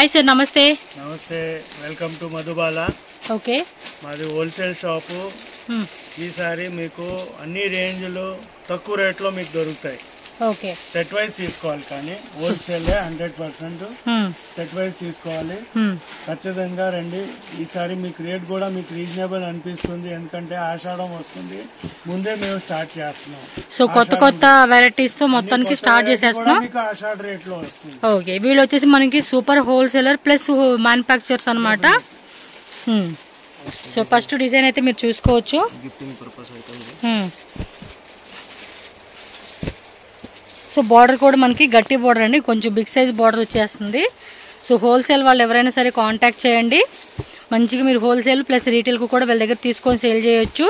Hi sir, నమస్తే. నమస్తే, welcome to Madhubala. Okay, మాది హోల్సేల్ షాపు. ఈసారి మీకు అన్ని రేంజ్లు తక్కువ రేట్లో మీకు దొరుకుతాయి. ఓకే, సెట్ వైజ్ తీసుకోవాలి, కానీ హోల్సేల్ 100% సెట్ వైజ్ తీసుకోవాలి. ఖచ్చితంగా రండి. ఈసారి మీకు రేట్ కూడా మీకు రీజనబుల్ అనిపిస్తుంది, ఎందుకంటే ఆషాఢం వస్తుంది, ముందే మేము స్టార్ట్ చేస్తున్నాం. సో కొత్త వెరైటీస్ తో మొత్తానికి స్టార్ట్ చేసేస్తున్నాం. మీకు ఆషాఢ రేట్ లో వస్తుంది. ఓకే, వీళ్ళు వచ్చేసి మనకి సూపర్ హోల్సేలర్ ప్లస్ మ్యానుఫ్యాక్చర్స్ అన్నమాట. సో ఫస్ట్ డిజైన్ అయితే మీరు చూసుకోవచ్చు. సో బార్డర్ కూడా మనకి గట్టి బార్డర్ అండి, కొంచెం బిగ్ సైజ్ బార్డర్ వచ్చేస్తుంది. సో హోల్సేల్ వాళ్ళు ఎవరైనా సరే కాంటాక్ట్ చేయండి. మంచిగా మీరు హోల్సేల్ ప్లస్ రీటైల్కు కూడా వీళ్ళ దగ్గర తీసుకొని సేల్ చేయొచ్చు.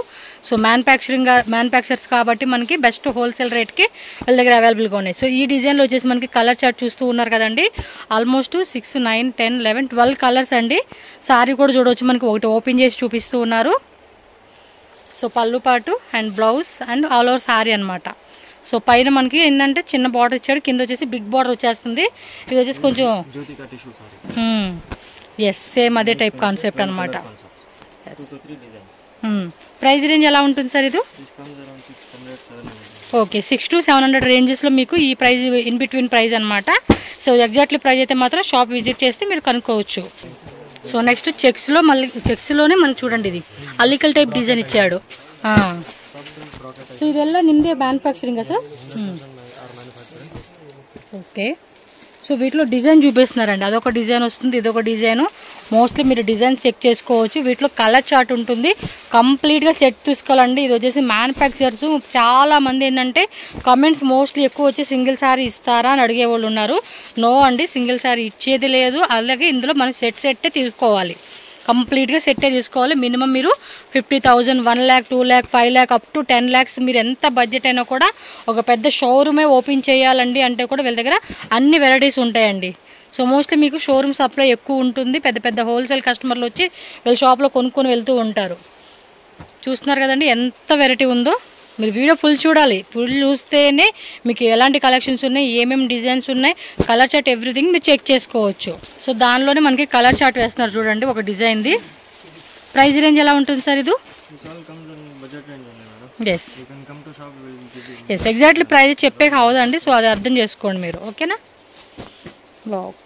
సో మ్యానుఫ్యాక్చర్స్ కాబట్టి మనకి బెస్ట్ హోల్సేల్ రేట్కి వీళ్ళ దగ్గర అవైలబుల్గా ఉన్నాయి. సో ఈ డిజైన్లో వచ్చేసి మనకి కలర్ చార్ట్ చూస్తూ ఉన్నారు కదండి. ఆల్మోస్ట్ 6, 9, 10, 11, 12 కలర్స్ అండి. సారీ కూడా చూడవచ్చు, మనకి ఒకటి ఓపెన్ చేసి చూపిస్తూ ఉన్నారు. సో పళ్ళు పాటు and blouse and all over sorry అనమాట. సో పైన మనకి ఏంటంటే చిన్న బార్డర్ ఇచ్చాడు, కింద వచ్చేసి బిగ్ బార్డర్ వచ్చేస్తుంది. ఇది వచ్చేసి కొంచెం ఎస్ సేమ్ అదే టైప్ కాన్సెప్ట్ అనమాట. ప్రైస్ రేంజ్ ఎలా ఉంటుంది సార్ ఇది? ఓకే, 6 to 700 రేంజెస్లో మీకు ఈ ప్రైస్ ఇన్ బిట్వీన్ ప్రైస్ అనమాట. సో ఎగ్జాక్ట్లీ ప్రైస్ అయితే మాత్రం షాప్ విజిట్ చేస్తే మీరు కనుక్కోవచ్చు. సో నెక్స్ట్ చెక్స్లో మళ్ళీ చెక్స్లోనే మనకి చూడండి, ఇది అల్లికల్ టైప్ డిజైన్ ఇచ్చాడు. సో ಇದೆಲ್ಲ ನಿಮ್ಮದೇ ಮ್ಯಾನುಫ್ಯಾಕ್ಚರಿಂಗ್ సార్? ఓకే, సో వీటిలో డిజైన్ చూపిస్తున్నారండి. అదొక డిజైన్ వస్తుంది, ఇదొక డిజైన్. మోస్ట్లీ మీరు డిజైన్ చెక్ చేసుకోవచ్చు. వీటిలో కలర్ చార్ట్ ఉంటుంది, కంప్లీట్గా సెట్ తీసుకోవాలండి. ఇది వచ్చేసి మ్యానుఫ్యాక్చర్స్. చాలా మంది ఏంటంటే కామెంట్స్ మోస్ట్లీ ఎక్కువ వచ్చి సింగిల్ సారీ ఇస్తారా అని అడిగే వాళ్ళు ఉన్నారు. నో అండి, సింగిల్ సారీ ఇచ్చేది లేదు. అలాగే ఇందులో మనం సెట్టే తీసుకోవాలి, కంప్లీట్గా సెట్టే తీసుకోవాలి. మినిమం మీరు 50,000, 1 lakh, 2 lakh, 5 lakh up to 10 lakhs మీరు ఎంత బడ్జెట్ అయినా కూడా ఒక పెద్ద షోరూమే ఓపెన్ చేయాలండి అంటే కూడా వీళ్ళ దగ్గర అన్ని వెరైటీస్ ఉంటాయండి. సో మోస్ట్లీ మీకు షోరూమ్ సప్లై ఎక్కువ ఉంటుంది. పెద్ద పెద్ద హోల్సేల్ కస్టమర్లు వచ్చి వీళ్ళ షాప్లో కొనుక్కొని వెళ్తూ ఉంటారు. చూస్తున్నారు కదండి ఎంత వెరైటీ ఉందో. మీరు వీడియో ఫుల్ చూడాలి, ఫుల్ చూస్తేనే మీకు ఎలాంటి కలెక్షన్స్ ఉన్నాయి, ఏమేమి డిజైన్స్ ఉన్నాయి, కలర్ చార్ట్ ఎవ్రీథింగ్ మీరు చెక్ చేసుకోవచ్చు. సో దానిలోనే మనకి కలర్ చార్ట్ వేస్తున్నారు చూడండి, ఒక డిజైన్ది. ప్రైస్ రేంజ్ ఎలా ఉంటుంది సార్ ఇది? ఎస్ ఎగ్జాక్ట్లీ ప్రైస్ చెప్పే కావదండి. సో అది అర్థం చేసుకోండి మీరు, ఓకేనా?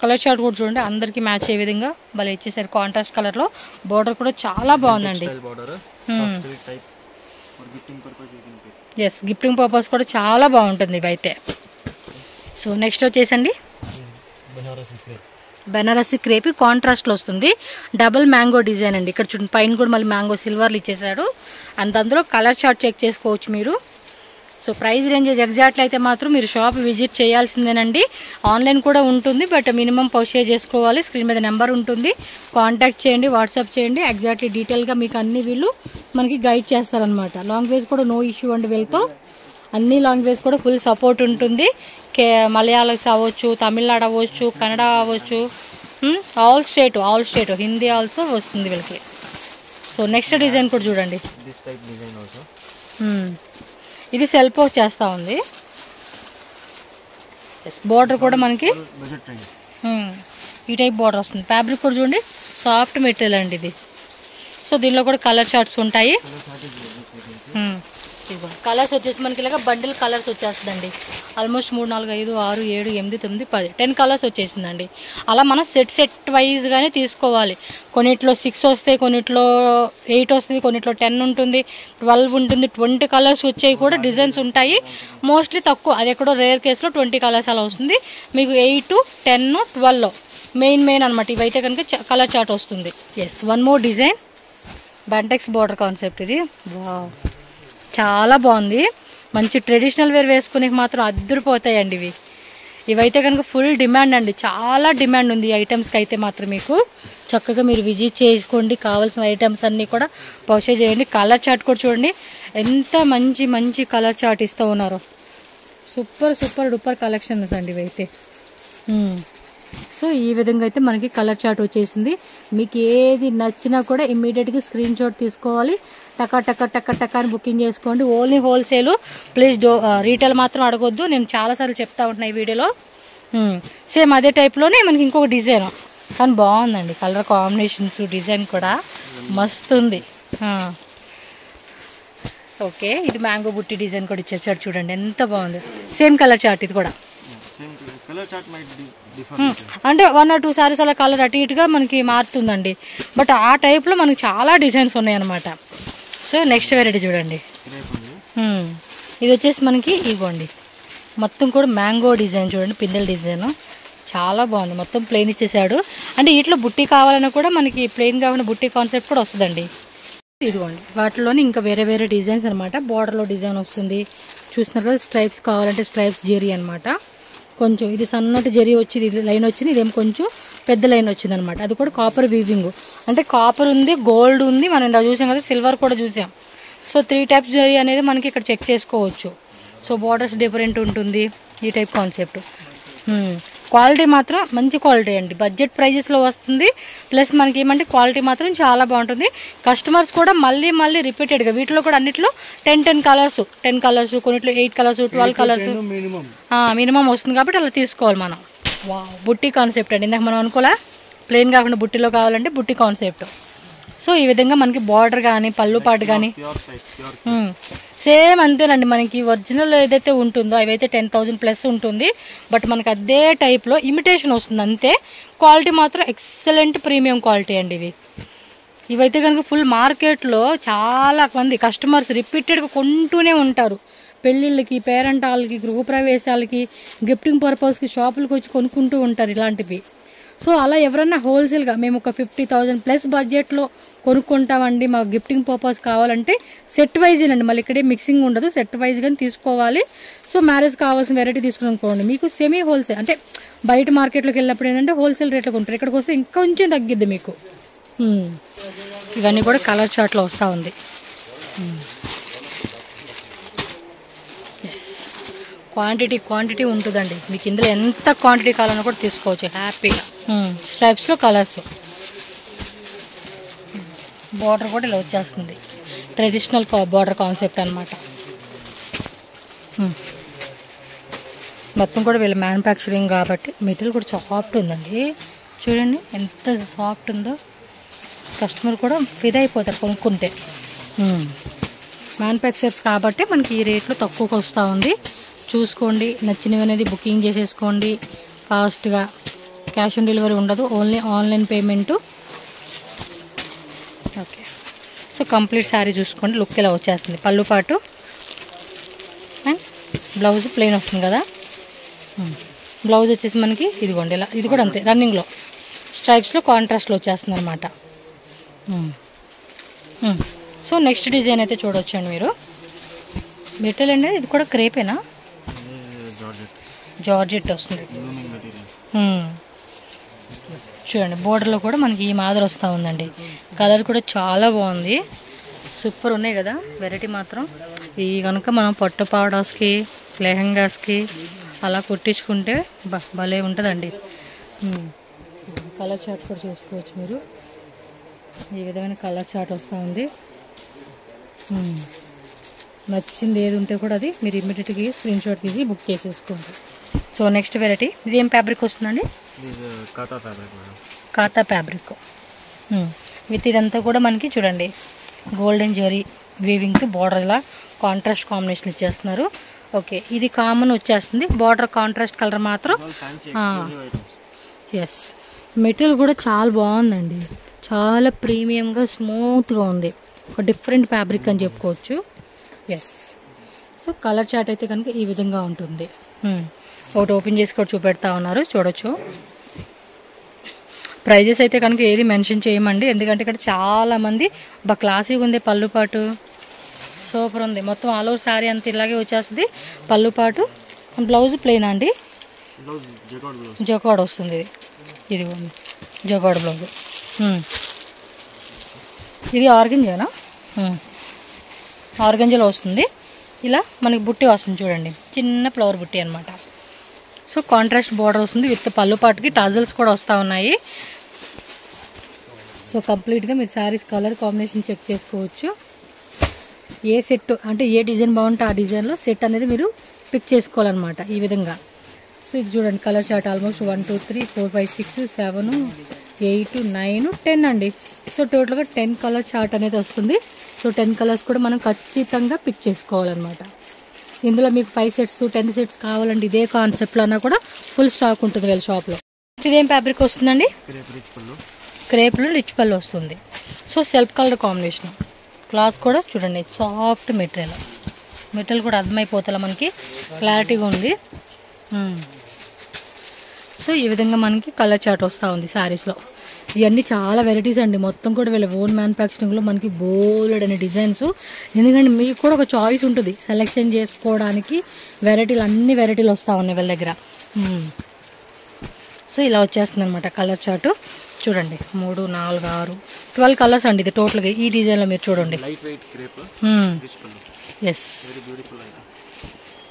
కలర్ చార్ట్ కూడా చూడండి, అందరికీ మ్యాచ్ అయ్యే విధంగా భలే ఇచ్చేసారు. కాంట్రాస్ట్ కలర్లో బార్డర్ కూడా చాలా బాగుందండి. ఎస్ గిఫ్టింగ్ పర్పస్ కూడా చాలా బాగుంటుంది ఇవైతే. సో నెక్స్ట్ వచ్చేసండి బెనారసి క్రేప్ కాంట్రాస్ట్లో వస్తుంది. డబుల్ మ్యాంగో డిజైన్ అండి. ఇక్కడ చూడండి పైన కూడా మళ్ళీ మ్యాంగో సిల్వర్లు ఇచ్చేసాడు. అండ్ అందులో కలర్ చార్ట్ చెక్ చేసుకోవచ్చు మీరు. సో ప్రైస్ రేంజెస్ ఎగ్జాక్ట్లీ అయితే మాత్రం మీరు షాప్ విజిట్ చేయాల్సిందేనండి. ఆన్లైన్ కూడా ఉంటుంది, బట్ మినిమం పర్చేజ్ చేసుకోవాలి. స్క్రీన్ మీద నెంబర్ ఉంటుంది, కాంటాక్ట్ చేయండి, వాట్సాప్ చేయండి. ఎగ్జాక్ట్లీ డీటెయిల్గా మీకు అన్ని వీళ్ళు మనకి గైడ్ చేస్తారనమాట. లాంగ్వేజ్ కూడా నో ఇష్యూ అండి వీళ్ళతో. అన్ని లాంగ్వేజ్ కూడా ఫుల్ సపోర్ట్ ఉంటుంది. మలయాళస్ అవ్వచ్చు, తమిళనాడు అవ్వచ్చు, కన్నడ అవ్వచ్చు, ఆల్ స్టేట్ హిందీ ఆల్సో వస్తుంది వీళ్ళకి. సో నెక్స్ట్ డిజైన్ కూడా చూడండి, ఇది సెల్ఫ్ చేస్తూ ఉంది. బార్డర్ కూడా మనకి ఈ టైప్ బార్డర్ వస్తుంది. ఫ్యాబ్రిక్ కూడా చూడండి, సాఫ్ట్ మెటీరియల్ అండి ఇది. సో దీనిలో కూడా కలర్ చార్ట్స్ ఉంటాయి. కలర్స్ వచ్చేసి మనకి ఇలాగ బండిల్ కలర్స్ వచ్చేస్తుందండి. ఆల్మోస్ట్ 3, 4, 5, 6, 7, 8, 9, 10, 10 కలర్స్ వచ్చేసిందండి. అలా మనం సెట్ వైజ్గానే తీసుకోవాలి. కొన్నిట్లో 6 వస్తాయి, కొన్నిట్లో 8 వస్తుంది, కొన్నిట్లో 10 ఉంటుంది, 12 ఉంటుంది, 20 కలర్స్ వచ్చాయి కూడా డిజైన్స్ ఉంటాయి. మోస్ట్లీ తక్కువ, అది ఎక్కడో రేర్ కేసులో 20 కలర్స్ అలా వస్తుంది. మీకు 8, 10, 12 మెయిన్ అనమాట. ఇవైతే కనుక కలర్ చార్ట్ వస్తుంది. ఎస్ వన్ మోర్ డిజైన్, బంటెక్స్ బార్డర్ కాన్సెప్ట్. ఇది చాలా బాగుంది. మంచి ట్రెడిషనల్ వేర్ వేసుకునే మాత్రం అద్దరిపోతాయండి ఇవైతే కనుక ఫుల్ డిమాండ్ అండి, చాలా డిమాండ్ ఉంది ఈ ఐటమ్స్కి అయితే మాత్రం. మీకు చక్కగా మీరు విజిట్ చేసుకోండి, కావాల్సిన ఐటమ్స్ అన్నీ కూడా పర్చేజ్ చేయండి. కలర్ చార్ట్ కూడా చూడండి, ఎంత మంచి కలర్ చార్ట్ ఇస్తూ ఉన్నారు. సూపర్ డూపర్ కలెక్షన్స్ అండి ఇవైతే. సో ఈ విధంగా అయితే మనకి కలర్ చార్ట్ వచ్చేసింది. మీకు ఏది నచ్చినా కూడా ఇమ్మీడియట్గా స్క్రీన్ షాట్ తీసుకోవాలి, టక అని బుకింగ్ చేసుకోండి. ఓన్లీ హోల్సేల్, ప్లీజ్ రీటైల్ మాత్రం అడగొద్దు. నేను చాలాసార్లు చెప్తా ఉంటున్నా ఈ వీడియోలో. సేమ్ అదే టైప్లోనే మనకి ఇంకొక డిజైన్, కానీ బాగుందండి కలర్ కాంబినేషన్స్, డిజైన్ కూడా మస్తు ఉంది. ఓకే, ఇది మ్యాంగో బుట్టి డిజైన్ కూడా ఇచ్చేసాడు చూడండి, ఎంత బాగుంది. సేమ్ కలర్ చార్ట్ ఇది కూడా. అంటే 1 or 2 సారీస్ అలా కలర్ అటు ఇటుగా మనకి మారుతుందండి, బట్ ఆ టైప్లో మనకి చాలా డిజైన్స్ ఉన్నాయన్నమాట. సో నెక్స్ట్ వెరైటీ చూడండి. ఇది వచ్చేసి మనకి ఇగోండి, మొత్తం కూడా మ్యాంగో డిజైన్ చూడండి, పిందెల డిజైన్ చాలా బాగుంది. మొత్తం ప్లెయిన్ ఇచ్చేసాడు. అంటే వీటిలో బుట్టి కావాలన్నా కూడా మనకి ప్లెయిన్ కావాలన్న బుట్టి కాన్సెప్ట్ కూడా వస్తుందండి. ఇదిగోండి, వాటిలోని ఇంకా వేరే వేరే డిజైన్స్ అనమాట. బార్డర్లో డిజైన్ వస్తుంది చూస్తున్నారు కదా. స్ట్రైప్స్ కావాలంటే స్ట్రైప్స్ జెరీ అనమాట. కొంచెం ఇది సన్నటి జెరీ వచ్చింది, ఇది లైన్ వచ్చింది, ఇదేం కొంచెం పెద్ద లైన్ వచ్చింది అనమాట. అది కూడా కాపర్ వీవింగ్, అంటే కాపర్ ఉంది, గోల్డ్ ఉంది, మనం ఇలా చూసాం కదా, సిల్వర్ కూడా చూసాం. సో 3 టైప్స్ జెరీ అనేది మనకి ఇక్కడ చెక్ చేసుకోవచ్చు. సో బార్డర్స్ డిఫరెంట్ ఉంటుంది, ఈ టైప్ కాన్సెప్ట్. క్వాలిటీ మాత్రం మంచి క్వాలిటీ అండి, బడ్జెట్ ప్రైజెస్లో వస్తుంది. ప్లస్ మనకి ఏమంటే క్వాలిటీ మాత్రం చాలా బాగుంటుంది. కస్టమర్స్ కూడా మళ్ళీ మళ్ళీ రిపీటెడ్గా వీటిలో కూడా అన్నిట్లో 10 కలర్స్, కొన్నిట్లో 8 కలర్స్, 12 కలర్స్ మినిమం వస్తుంది. కాబట్టి అలా తీసుకోవాలి మనం. బుట్టి కాన్సెప్ట్ అండి, ఇందాక మనం అనుకోలే ప్లెయిన్ కాకుండా బుట్టిలో కావాలంటే బుట్టి కాన్సెప్ట్. సో ఈ విధంగా మనకి బార్డర్ కానీ పళ్ళు పాటు కానీ సేమ్ అంతేనండి. మనకి ఒరిజినల్ ఏదైతే ఉంటుందో అవైతే 10,000+ ఉంటుంది, బట్ మనకి అదే టైప్లో ఇమిటేషన్ వస్తుంది అంతే. క్వాలిటీ మాత్రం ఎక్సలెంట్ ప్రీమియం క్వాలిటీ అండి ఇవైతే కనుక ఫుల్ మార్కెట్లో చాలా మంది కస్టమర్స్ రిపీటెడ్గా కొంటూనే ఉంటారు. పెళ్ళిళ్ళకి, పేరెంట్ వాళ్ళకి, గృహప్రవేశాలకి, గిఫ్టింగ్ పర్పస్కి షాపులకు వచ్చి కొనుక్కుంటూ ఉంటారు ఇలాంటివి. సో అలా ఎవరన్నా హోల్సేల్గా మేము ఒక 50,000+ బడ్జెట్లో కొనుక్కుంటామండి, మాకు గిఫ్టింగ్ పర్పస్ కావాలంటే సెట్ వైజేనండి, మళ్ళీ ఇక్కడే మిక్సింగ్ ఉండదు, సెట్ వైజ్ కానీ తీసుకోవాలి. సో మ్యారేజ్ కావాల్సిన వెరైటీ తీసుకుని మీకు సెమీ హోల్సేల్ అంటే బయట మార్కెట్లోకి వెళ్ళినప్పుడు ఏంటంటే హోల్సేల్ రేట్లో కొంటారు, ఇక్కడికి వస్తే ఇంకొంచెం తగ్గిద్ది మీకు. ఇవన్నీ కూడా కలర్ చార్ట్లో వస్తూ ఉంది. క్వాంటిటీ ఉంటుందండి మీకు, ఇందులో ఎంత క్వాంటిటీ కావాలన్నా కూడా తీసుకోవచ్చు హ్యాపీగా. స్ట్రైప్స్లో కలర్స్, బార్డర్ కూడా ఇలా వచ్చేస్తుంది, ట్రెడిషనల్ బార్డర్ కాన్సెప్ట్ అనమాట. మొత్తం కూడా వీళ్ళ మ్యానుఫ్యాక్చరింగ్ కాబట్టి మెటీరియల్ కూడా సాఫ్ట్ ఉందండి, చూడండి ఎంత సాఫ్ట్ ఉందో. కస్టమర్ కూడా ఫిదా అయిపోతారు కొనుక్కుంటే. మ్యానుఫ్యాక్చర్స్ కాబట్టి మనకి ఈ రేట్లో తక్కువకి వస్తూ ఉంది. చూసుకోండి, నచ్చినవి అనేది బుకింగ్ చేసేసుకోండి ఫాస్ట్గా. క్యాష్ ఆన్ డెలివరీ ఉండదు, only online payment. Okay, so complete sari చూసుకోండి, లుక్ ఇలా వచ్చేస్తుంది. పళ్ళు పాటు అండ్ బ్లౌజ్ ప్లెయిన్ వస్తుంది కదా. బ్లౌజ్ వచ్చేసి మనకి ఇదిగోండి ఇలా, ఇది కూడా అంతే రన్నింగ్లో స్ట్రైప్స్లో కాంట్రాస్ట్లో వచ్చేస్తుంది అనమాట. సో నెక్స్ట్ డిజైన్ అయితే చూడొచ్చండి మీరు. మెటీరియల్ అండి ఇది కూడా క్రేపేనా, జార్జెట్ వస్తుంది. చూడండి బోర్డర్లో కూడా మనకి ఈ మాదిరి వస్తూ ఉందండి. కలర్ కూడా చాలా బాగుంది, సూపర్ ఉన్నాయి కదా వెరైటీ మాత్రం. ఈ కనుక మనం పట్టు పావడాస్కి, లెహంగాస్కి అలా కుట్టించుకుంటే భలే ఉంటుందండి. కలర్ చార్ట్ కూడా చూసుకోవచ్చు మీరు, ఈ విధమైన కలర్ చార్ట్ వస్తూ ఉంది. నచ్చింది ఏది ఉంటే కూడా అది మీరు ఇమ్మీడియట్గా స్క్రీన్ షాట్ తీసి బుక్ చేసేసుకోండి. సో నెక్స్ట్ వెరైటీ, ఇది ఏం ఫ్యాబ్రిక్ వస్తుందండి? కాతా ఫ్యాబ్రిక్ విత్ ఇదంతా కూడా మనకి చూడండి గోల్డెన్ జరీ వీవింగ్తో బార్డర్ ఇలా కాంట్రాస్ట్ కాంబినేషన్ ఇచ్చేస్తున్నారు. ఓకే, ఇది కామన్ వచ్చేస్తుంది, బార్డర్ కాంట్రాస్ట్ కలర్ మాత్రం. ఎస్, మెటీరియల్ కూడా చాలా బాగుందండి, చాలా ప్రీమియంగా స్మూత్గా ఉంది, ఒక డిఫరెంట్ ఫ్యాబ్రిక్ అని చెప్పుకోవచ్చు. ఎస్, సో కలర్ చార్ట్ అయితే కనుక ఈ విధంగా ఉంటుంది. ఒకటి ఓపెన్ చేసి కూడా చూపెడతా ఉన్నారు, చూడొచ్చు. ప్రైజెస్ అయితే కనుక ఏది మెన్షన్ చేయమండి, ఎందుకంటే ఇక్కడ చాలామంది క్లాసీగా ఉంది. పళ్ళు పాటు సూపర్ ఉంది, మొత్తం ఆల్ ఓవర్ శారీ అంతా ఇలాగే వచ్చేస్తుంది. పళ్ళు పాటు బ్లౌజ్ ప్లెయిన్ అండి, జకాడ్ వస్తుంది. ఇది జకాడ్ బ్లౌజ్, ఇది ఆర్గంజానా, ఆర్గంజాలో వస్తుంది. ఇలా మనకి బుట్టి వస్తుంది చూడండి, చిన్న ఫ్లవర్ బుట్టి అనమాట. సో కాంట్రాస్ట్ బార్డర్ వస్తుంది విత్ పళ్ళు పాటుకి టాజల్స్ కూడా వస్తూ ఉన్నాయి. సో కంప్లీట్గా మీరు శారీస్ కలర్ కాంబినేషన్ చెక్ చేసుకోవచ్చు. ఏ సెట్ అంటే ఏ డిజైన్ బాగుంటే ఆ డిజైన్లో సెట్ అనేది మీరు పిక్ చేసుకోవాలన్నమాట ఈ విధంగా. సో ఇది చూడండి కలర్ చార్ట్ ఆల్మోస్ట్ 1 2 3 4 5 6 7 8, 9, 10 అండి. సో టోటల్గా 10 కలర్ చార్ట్ అనేది వస్తుంది. సో 10 కలర్స్ కూడా మనం ఖచ్చితంగా పిక్ చేసుకోవాలన్నమాట. ఇందులో మీకు 5 సెట్స్ 10 సెట్స్ కావాలండి, ఇదే కాన్సెప్ట్లో అన్నా కూడా ఫుల్ స్టాక్ ఉంటుంది వీళ్ళ షాప్లో. ఇదేం ఫ్యాబ్రిక్ వస్తుందండి? క్రేప్లో రిచ్ పళ్ళు వస్తుంది. So self colour combination. Cloth కూడా చూడండి సాఫ్ట్ మెటీరియల్ కూడా అర్థమైపోతుంది మనకి, క్లారిటీగా ఉంది. సో ఈ విధంగా మనకి కలర్ చార్ట్ వస్తూ ఉంది శారీస్లో. ఇవన్నీ చాలా వెరైటీస్ అండి, మొత్తం కూడా వీళ్ళ ఓన్ మ్యానుఫ్యాక్చరింగ్లో మనకి బోల్డ్ అనే డిజైన్స్. ఎందుకంటే మీకు కూడా ఒక చాయిస్ ఉంటుంది సెలెక్షన్ చేసుకోవడానికి. అన్ని వెరైటీలు వస్తూ ఉన్నాయి వీళ్ళ దగ్గర. సో ఇలా వచ్చేస్తుంది అనమాట కలర్ చార్ట్. చూడండి 3, 4, 6, 12 కలర్స్ అండి ఇది టోటల్గా. ఈ డిజైన్లో మీరు చూడండి. ఎస్,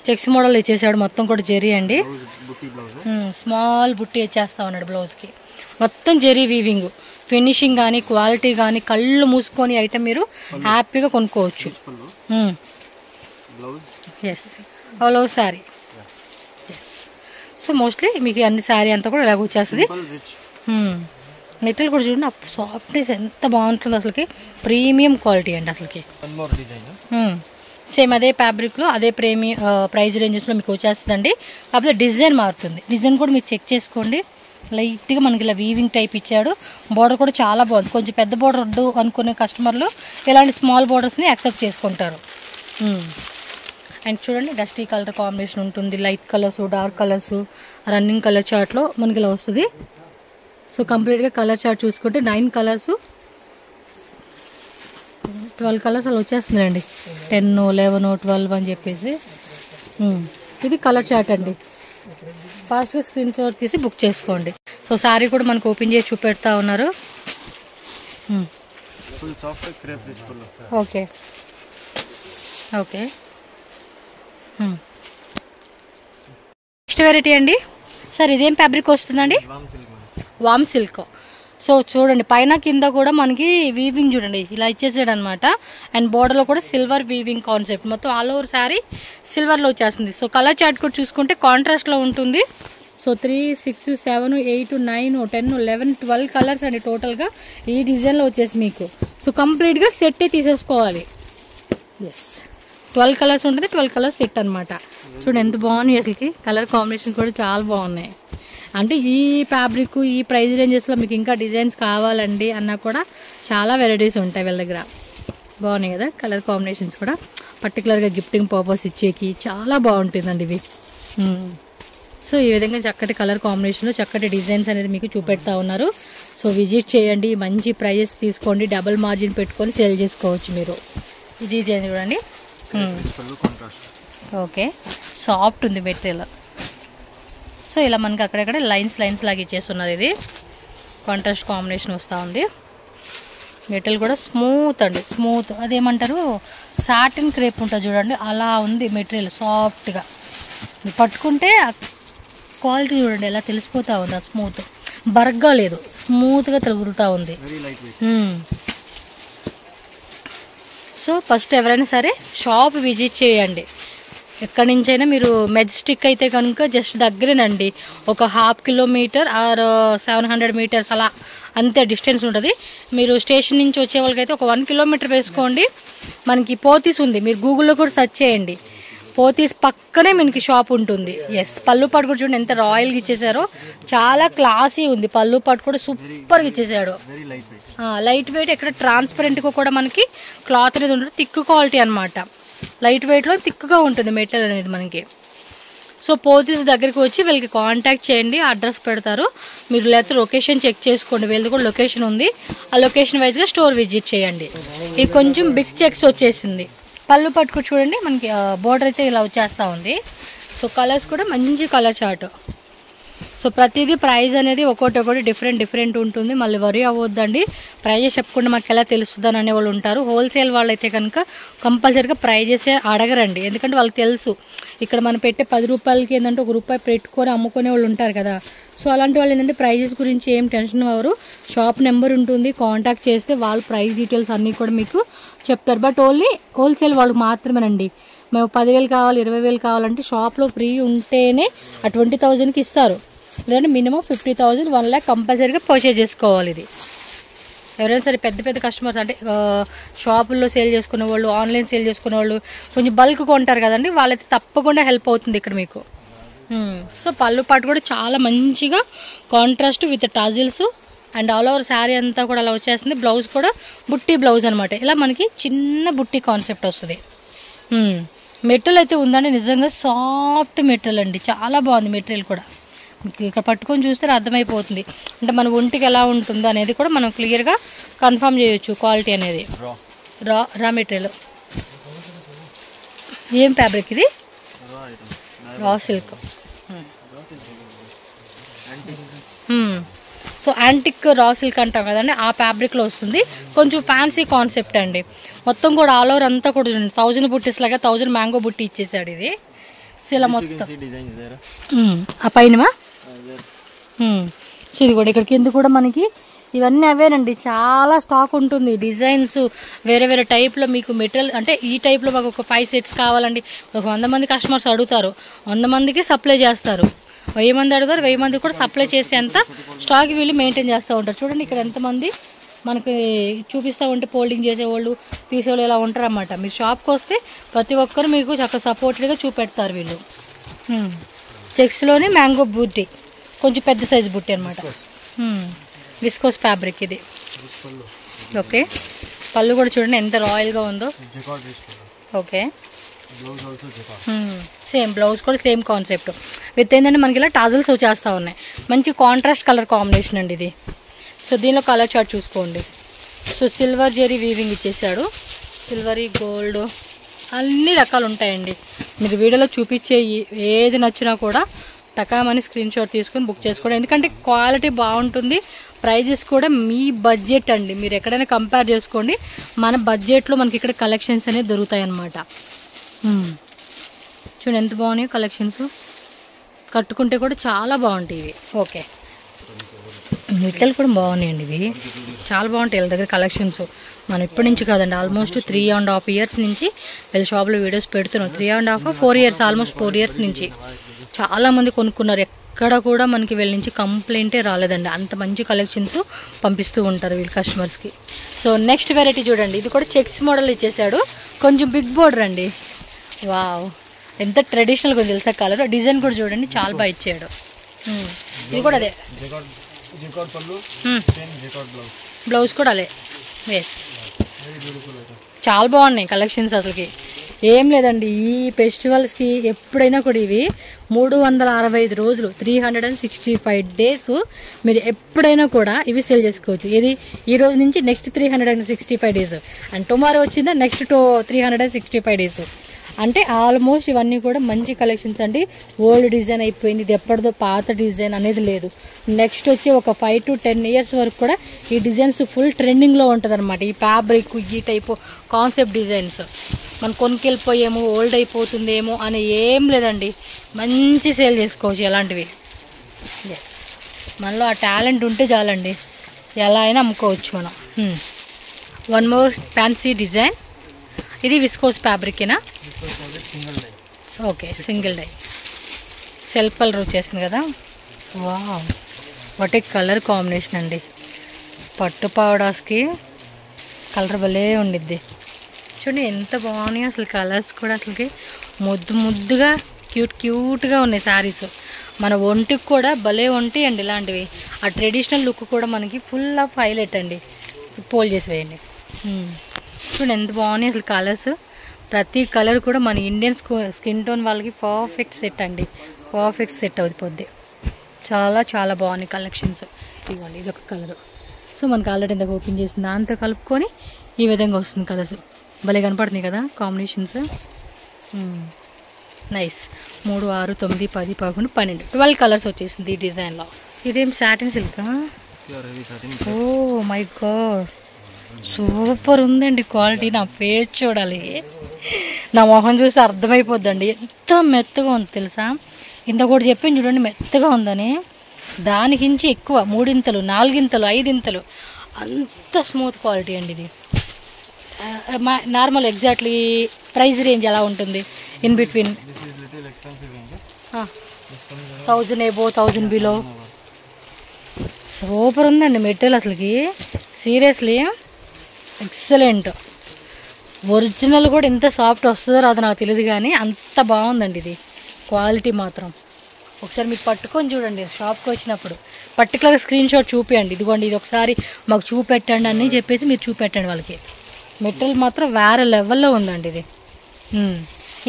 చెక్స్ మోడల్ ఇచ్చేసాడు, మొత్తం కూడా జెరీ అండి. స్మాల్ బుట్టి ఇచ్చేస్తా ఉన్నాడు బ్లౌజ్కి. మొత్తం జెరీ వీవింగ్, ఫినిషింగ్ కానీ క్వాలిటీ కానీ కళ్ళు మూసుకొని ఐటమ్ మీరు హ్యాపీగా కొనుక్కోవచ్చు. Yes, all over sari. Yes, so mostly మీకు అన్ని శారీ అంతా కూడా ఇలాగ వచ్చేస్తుంది. మెటీరియల్ కూడా చూడండి, సాఫ్ట్నెస్ ఎంత బాగుంటుంది అసలుకి. ప్రీమియం క్వాలిటీ అండి అసలుకి. సేమ్ అదే ఫ్యాబ్రిక్లో అదే ప్రైస్ రేంజెస్లో మీకు వచ్చేస్తుందండి. కాకపోతే డిజైన్ మారుతుంది. డిజైన్ కూడా మీరు చెక్ చేసుకోండి. లైట్గా మనకి ఇలా వీవింగ్ టైప్ ఇచ్చాడు. బార్డర్ కూడా చాలా బాగుంది. కొంచెం పెద్ద బార్డర్ వద్దు అనుకునే కస్టమర్లు ఇలాంటి స్మాల్ బార్డర్స్ని యాక్సెప్ట్ చేసుకుంటారు. అండ్ చూడండి డస్టీ కలర్ కాంబినేషన్ ఉంటుంది. Light colours, dark colours, running colour చార్ట్లో మనకి ఇలా వస్తుంది. సో కంప్లీట్గా కలర్ చార్ట్ చూసుకుంటే 9 కలర్స్ 12 కలర్స్ అలా వచ్చేస్తుందండి. 10, 11, 12 అని చెప్పేసి. ఇది కలర్ చార్ట్ అండి. ఫాస్ట్గా స్క్రీన్ షాట్ తీసి బుక్ చేసుకోండి. సో శారీ కూడా మనకు ఓపెన్ చేసి చూపెడతా ఉన్నారు. Okay okay. నెక్స్ట్ వెరైటీ అండి సార్, ఇదేం ఫ్యాబ్రిక్ వస్తుందండి? వామ్ సిల్క్. సో చూడండి పైన కింద కూడా మనకి వీవింగ్ చూడండి ఇలా ఇచ్చేసాడు అనమాట. అండ్ బోర్డర్లో కూడా సిల్వర్ వీవింగ్ కాన్సెప్ట్, మొత్తం ఆల్ ఓవర్ శారీ సిల్వర్లో వచ్చేస్తుంది. సో కలర్ చార్ట్ కూడా చూసుకుంటే కాంట్రాస్ట్లో ఉంటుంది. సో 3, 6, 7, 8, 9, 10, 11, 12 కలర్స్ అండి టోటల్గా ఈ డిజైన్లో వచ్చేసి మీకు. సో కంప్లీట్గా సెట్టే తీసేసుకోవాలి. ఎస్, 12 కలర్స్ ఉంటుంది. 12 కలర్స్ సెట్ అనమాట. చూడండి ఎంత బాగున్నాయి అసలుకి. కలర్ కాంబినేషన్ కూడా చాలా బాగున్నాయి. అంటే ఈ ఫ్యాబ్రిక్ ఈ ప్రైస్ రేంజెస్లో మీకు ఇంకా డిజైన్స్ కావాలండి అన్నా కూడా చాలా వెరైటీస్ ఉంటాయి వీళ్ళ దగ్గర. బాగున్నాయి కదా కలర్ కాంబినేషన్స్ కూడా. పర్టికులర్గా గిఫ్టింగ్ పర్పస్ ఇచ్చేకి చాలా బాగుంటుందండి ఇవి. సో ఈ విధంగా చక్కటి కలర్ కాంబినేషన్లో చక్కటి డిజైన్స్ అనేది మీకు చూపెడతా ఉన్నారు. సో విజిట్ చేయండి, మంచి ప్రైజెస్ తీసుకోండి, డబుల్ మార్జిన్ పెట్టుకొని సేల్ చేసుకోవచ్చు మీరు. ఈ డిజైన్ చూడండి. ఓకే, సాఫ్ట్ ఉంది మెటీరియల్. సో ఇలా మనకి అక్కడక్కడ లైన్స్ లాగా ఇచ్చేస్తున్నారు. ఇది కాంట్రాస్ట్ కాంబినేషన్ వస్తూ ఉంది. మెటీరియల్ కూడా స్మూత్ అండి, స్మూత్. అదేమంటారు సాటిన్ క్రేప్ ఉంటుంది చూడండి, అలా ఉంది మెటీరియల్ సాఫ్ట్గా. పట్టుకుంటే క్వాలిటీ చూడండి ఎలా తెలిసిపోతూ ఉంది. ఆ స్మూత్ బరగ్గా లేదు, స్మూత్గా తగులుతూ ఉంది. సో ఫస్ట్ ఎవరైనా సరే షాప్ విజిట్ చేయండి. ఎక్కడి నుంచైనా మీరు మెజెస్టిక్ అయితే కనుక జస్ట్ దగ్గరేనండి, ఒక 1/2 కిలోమీటర్ ఆర్ 700 మీటర్స్ అలా అంతే డిస్టెన్స్ ఉంటుంది. మీరు స్టేషన్ నుంచి వచ్చే వాళ్ళకైతే ఒక 1 కిలోమీటర్ వేసుకోండి. మనకి పోతీస్ ఉంది, మీరు గూగుల్లో కూడా సెర్చ్ చేయండి. పోతీస్ పక్కనే మనకి షాప్ ఉంటుంది. ఎస్, పళ్ళు పాటు కూడా చూడండి ఎంత రాయల్గా ఇచ్చేసారో, చాలా క్లాసీ ఉంది. పళ్ళు పాటు కూడా సూపర్గా ఇచ్చేసాడు. లైట్ వెయిట్, ఎక్కడ ట్రాన్స్పరెంట్గా కూడా మనకి క్లాత్ అనేది ఉంటుంది. థిక్ క్వాలిటీ అనమాట. లైట్ వెయిట్లో థిక్గా ఉంటుంది మెటీరియల్ అనేది మనకి. సో పోతీస్ దగ్గరికి వచ్చి వీళ్ళకి కాంటాక్ట్ చేయండి, అడ్రస్ పెడతారు. మీరు లేకపోతే లొకేషన్ చెక్ చేసుకోండి, వీళ్ళది కూడా లొకేషన్ ఉంది. ఆ లొకేషన్ వైజ్గా స్టోర్ విజిట్ చేయండి. ఇది కొంచెం బిగ్ చెక్స్ వచ్చేసింది. పళ్ళు పట్టుకు చూడండి మనకి బోర్డర్ అయితే ఇలా వచ్చేస్తూ ఉంది. సో కలర్స్ కూడా మంచి కలర్ చార్ట్. సో ప్రతిదీ ప్రైస్ అనేది ఒక్కొక్కటి డిఫరెంట్ ఉంటుంది. మళ్ళీ వరీ అవ్వద్దండి, ప్రైజెస్ చెప్పకుండా మాకు ఎలా తెలుస్తుందని అనే వాళ్ళు ఉంటారు. హోల్సేల్ వాళ్ళు అయితే కనుక కంపల్సరీగా ప్రైజెస్ అడగరండి, ఎందుకంటే వాళ్ళకి తెలుసు ఇక్కడ మనం పెట్టే 10 రూపాయలకి ఏంటంటే 1 రూపాయి పెట్టుకొని అమ్ముకునే వాళ్ళు ఉంటారు కదా. సో అలాంటి వాళ్ళు ఏంటంటే ప్రైజెస్ గురించి ఏం టెన్షన్ అవ్వరు. షాప్ నెంబర్ ఉంటుంది, కాంటాక్ట్ చేస్తే వాళ్ళు ప్రైస్ డీటెయిల్స్ అన్నీ కూడా మీకు చెప్తారు. బట్ ఓన్లీ హోల్సేల్ వాళ్ళు మాత్రమేనండి. మేము 10,000 కావాలి 20,000 కావాలంటే షాప్లో ఫ్రీ ఉంటేనే ఆ 20,000కి ఇస్తారు. లేదంటే మినిమం 50,000 1 lakh కంపల్సరీగా పర్చేజ్ చేసుకోవాలి. ఇది ఎవరైనా సరే పెద్ద పెద్ద కస్టమర్స్ అంటే షాపుల్లో సేల్ చేసుకునే వాళ్ళు, ఆన్లైన్ సేల్ చేసుకునే వాళ్ళు, కొంచెం బల్క్ కొంటారు కదండి, వాళ్ళైతే తప్పకుండా హెల్ప్ అవుతుంది ఇక్కడ మీకు. సో పళ్ళు పాటు కూడా చాలా మంచిగా contrast with tassels and all over sari అంతా కూడా అలా వచ్చేస్తుంది. బ్లౌజ్ కూడా బుట్టి బ్లౌజ్ అనమాట. ఇలా మనకి చిన్న బుట్టి కాన్సెప్ట్ వస్తుంది. మెటీరియల్ అయితే ఉందండి, నిజంగా సాఫ్ట్ మెటీరియల్ అండి, చాలా బాగుంది మెటీరియల్ కూడా. మీకు ఇక్కడ పట్టుకొని చూస్తే అర్థమైపోతుంది, అంటే మన ఒంటికి ఎలా ఉంటుందో అనేది కూడా మనం క్లియర్గా కన్ఫర్మ్ చేయొచ్చు. క్వాలిటీ అనేది రా మెటీరియల్. ఏం ఫ్యాబ్రిక్ ఇది? Raw silk. So antique raw silk అంటాం కదండి, ఆ ఫ్యాబ్రిక్లో వస్తుంది. కొంచెం ఫ్యాన్సీ కాన్సెప్ట్ అండి. మొత్తం కూడా ఆల్ ఓవర్ అంతా కూడా 1000 బుట్టీస్ లాగా 1000 మ్యాంగో బుట్టి ఇచ్చేసాడు ఇది. సో ఇలా మొత్తం ఆ పైన. సో ఇది కూడా ఇక్కడ కింద కూడా మనకి ఇవన్నీ అవేనండి, చాలా స్టాక్ ఉంటుంది. డిజైన్స్ వేరే వేరే టైప్లో మీకు మెటీరియల్ అంటే ఈ టైప్లో మాకు ఒక 5 సెట్స్ కావాలండి. ఒక 100 మంది కస్టమర్స్ అడుగుతారు, 100 మందికి సప్లై చేస్తారు. 1000 మంది అడుగుతారు, 1000 మంది కూడా సప్లై చేసేంత స్టాక్ వీళ్ళు మెయింటైన్ చేస్తూ ఉంటారు. చూడండి ఇక్కడ ఎంతమంది మనకి చూపిస్తూ ఉంటే ఫోల్డింగ్ చేసేవాళ్ళు, తీసేవాళ్ళు ఇలా ఉంటారన్నమాట. మీరు షాప్కి వస్తే ప్రతి ఒక్కరు మీకు చక్కగా సపోర్టెడ్గా చూపెడతారు వీళ్ళు. చెక్స్లోనే మ్యాంగో బుట్టి, కొంచెం పెద్ద సైజు బుట్టి అనమాట. విస్కోస్ ఫ్యాబ్రిక్ ఇది. ఓకే, పళ్ళు కూడా చూడండి ఎంత రాయల్గా ఉందో. ఓకే, సేమ్ బ్లౌజ్ కూడా సేమ్ కాన్సెప్ట్ విత్ ఏంటంటే మనకి ఇలా టాజల్స్ వచ్చేస్తూ ఉన్నాయి. మంచి కాంట్రాస్ట్ కలర్ కాంబినేషన్ అండి ఇది. సో దీనిలో కలర్ చార్ట్ చూసుకోండి. సో సిల్వర్ జెరీ వీవింగ్ ఇచ్చేసాడు, సిల్వరీ గోల్డ్ అన్ని రకాలు ఉంటాయండి. మీరు వీడియోలో చూపించే ఏది నచ్చినా కూడా టకామని స్క్రీన్ షాట్ తీసుకొని బుక్ చేసుకోండి. ఎందుకంటే క్వాలిటీ బాగుంటుంది, ప్రైజెస్ కూడా మీ బడ్జెట్ అండి. మీరు ఎక్కడైనా కంపేర్ చేసుకోండి, మన బడ్జెట్లో మనకి ఇక్కడ కలెక్షన్స్ అనేవి దొరుకుతాయి అన్నమాట. చూడండి ఎంత బాగున్నాయో కలెక్షన్స్, కట్టుకుంటే కూడా చాలా బాగుంటాయి ఇవి. ఓకే, మెటీరియల్ కూడా బాగున్నాయండి, ఇవి చాలా బాగుంటాయి వీళ్ళ దగ్గర కలెక్షన్స్. మనం ఇప్పటి నుంచి కాదండి, ఆల్మోస్ట్ 3.5 years నుంచి వీళ్ళ షాప్లో వీడియోస్ పెడుతున్నాం. 3.5 4 years, ఆల్మోస్ట్ 4 years నుంచి చాలామంది కొనుక్కున్నారు. ఎక్కడ కూడా మనకి వీళ్ళ నుంచి కంప్లైంటే రాలేదండి, అంత మంచి కలెక్షన్స్ పంపిస్తూ ఉంటారు వీళ్ళ కస్టమర్స్కి. సో నెక్స్ట్ వెరైటీ చూడండి, ఇది కూడా చెక్స్ మోడల్ ఇచ్చేసాడు, కొంచెం బిగ్ బోర్డర్ అండి. వావ్, ఎంత ట్రెడిషనల్గా ఉంది తెలుసా కలర్. డిజైన్ కూడా చూడండి చాలా బాగా ఇచ్చాడు. ఇది కూడా అదే బ్లౌజ్ కూడా అదే. ఎస్, చాలా బాగున్నాయి కలెక్షన్స్. అసలుకి ఏం లేదండి, ఈ ఫెస్టివల్స్కి ఎప్పుడైనా కూడా ఇవి 365 రోజులు 365 days మీరు ఎప్పుడైనా కూడా ఇవి సేల్ చేసుకోవచ్చు. ఇది ఈ రోజు నుంచి నెక్స్ట్ 365 days అండ్ టుమారో వచ్చిందా నెక్స్ట్ 365 days. అంటే ఆల్మోస్ట్ ఇవన్నీ కూడా మంచి కలెక్షన్స్ అండి. ఓల్డ్ డిజైన్ అయిపోయింది, ఇది ఎప్పటిదో పాత డిజైన్ అనేది లేదు. నెక్స్ట్ వచ్చి ఒక 5 to 10 years వరకు కూడా ఈ డిజైన్స్ ఫుల్ ట్రెండింగ్లో ఉంటుంది అనమాట. ఈ ఫ్యాబ్రిక్ ఈ టైపు కాన్సెప్ట్ డిజైన్స్ మనం కొనుక్కెళ్ళిపోయేమో ఓల్డ్ అయిపోతుందేమో అని ఏం లేదండి, మంచి సేల్ చేసుకోవచ్చు ఎలాంటివి. ఎస్, మనలో ఆ టాలెంట్ ఉంటే చాలండి, ఎలా అయినా అమ్ముకోవచ్చు మనం. వన్ మోర్ ఫ్యాన్సీ డిజైన్, ఇది విస్కోస్ ఫ్యాబ్రికేనా? Okay, single dye self colour వచ్చేసింది కదా. Wow, what a colour combination అండి. పట్టు పావడాస్కి కలర్ భలే ఉండిద్ది. చూడండి ఎంత బాగున్నాయి అసలు కలర్స్ కూడా, అసలుకి ముద్దు ముద్దుగా క్యూట్గా ఉన్నాయి శారీస్. మన ఒంటికి కూడా భలే ఉంటాయి అండి ఇలాంటివి. ఆ ట్రెడిషనల్ లుక్ కూడా మనకి ఫుల్ ఆఫ్ హైలైట్ అండి. పోల్ చేసి వేయండి. చూడండి ఎంత బాగున్నాయి అసలు కలర్స్. ప్రతి కలర్ కూడా మన ఇండియన్ స్కిన్ టోన్ వాళ్ళకి పర్ఫెక్ట్ సెట్ అండి, పర్ఫెక్ట్ సెట్ అవుతుంది. చాలా చాలా బాగున్నాయి కలెక్షన్స్. ఇవ్వండి ఇదొక కలరు. సో మనకి ఆల్రెడీ ఇందాక ఓపెన్ చేసిన దాంతో కలుపుకొని ఈ విధంగా వస్తుంది కలర్స్. భలే కనపడుతున్నాయి కదా కాంబినేషన్స్. నైస్. 3, 6, 9, 10, 11, 12 12 కలర్స్ వచ్చేసింది ఈ డిజైన్లో. ఇదేం సాటిన్ సిల్కా? ఓ మై గాడ్, సూపర్ ఉందండి క్వాలిటీ. నా ఫేస్ చూడాలి, నా మొహం చూసి అర్థమైపోద్దండి ఎంత మెత్తగా ఉంది తెలుసా. ఇంత కూడా చెప్పాను చూడండి మెత్తగా ఉందని, దానికించి ఎక్కువ 3 ఇంతలు 4 ఇంతలు 5 ఇంతలు అంత స్మూత్ క్వాలిటీ అండి ఇది. నార్మల్ ఎగ్జాక్ట్లీ ప్రైస్ రేంజ్ ఎలా ఉంటుంది in between? 1000 above 1000 below. Super ఉందండి మెటీరియల్ అసలుకి, సీరియస్లీ ఎక్సలెంట్. ఒరిజినల్ కూడా ఎంత సాఫ్ట్ వస్తుందో రాదు నాకు తెలియదు, కానీ అంత బాగుందండి ఇది క్వాలిటీ మాత్రం. ఒకసారి మీరు పట్టుకొని చూడండి షాప్కి వచ్చినప్పుడు, పర్టికులర్గా స్క్రీన్ షాట్ చూపించండి. ఇదిగోండి ఇది ఒకసారి మాకు చూపెట్టండి అని చెప్పేసి మీరు చూపెట్టండి వాళ్ళకి. మెటీరియల్ మాత్రం వేరే లెవెల్లో ఉందండి ఇది.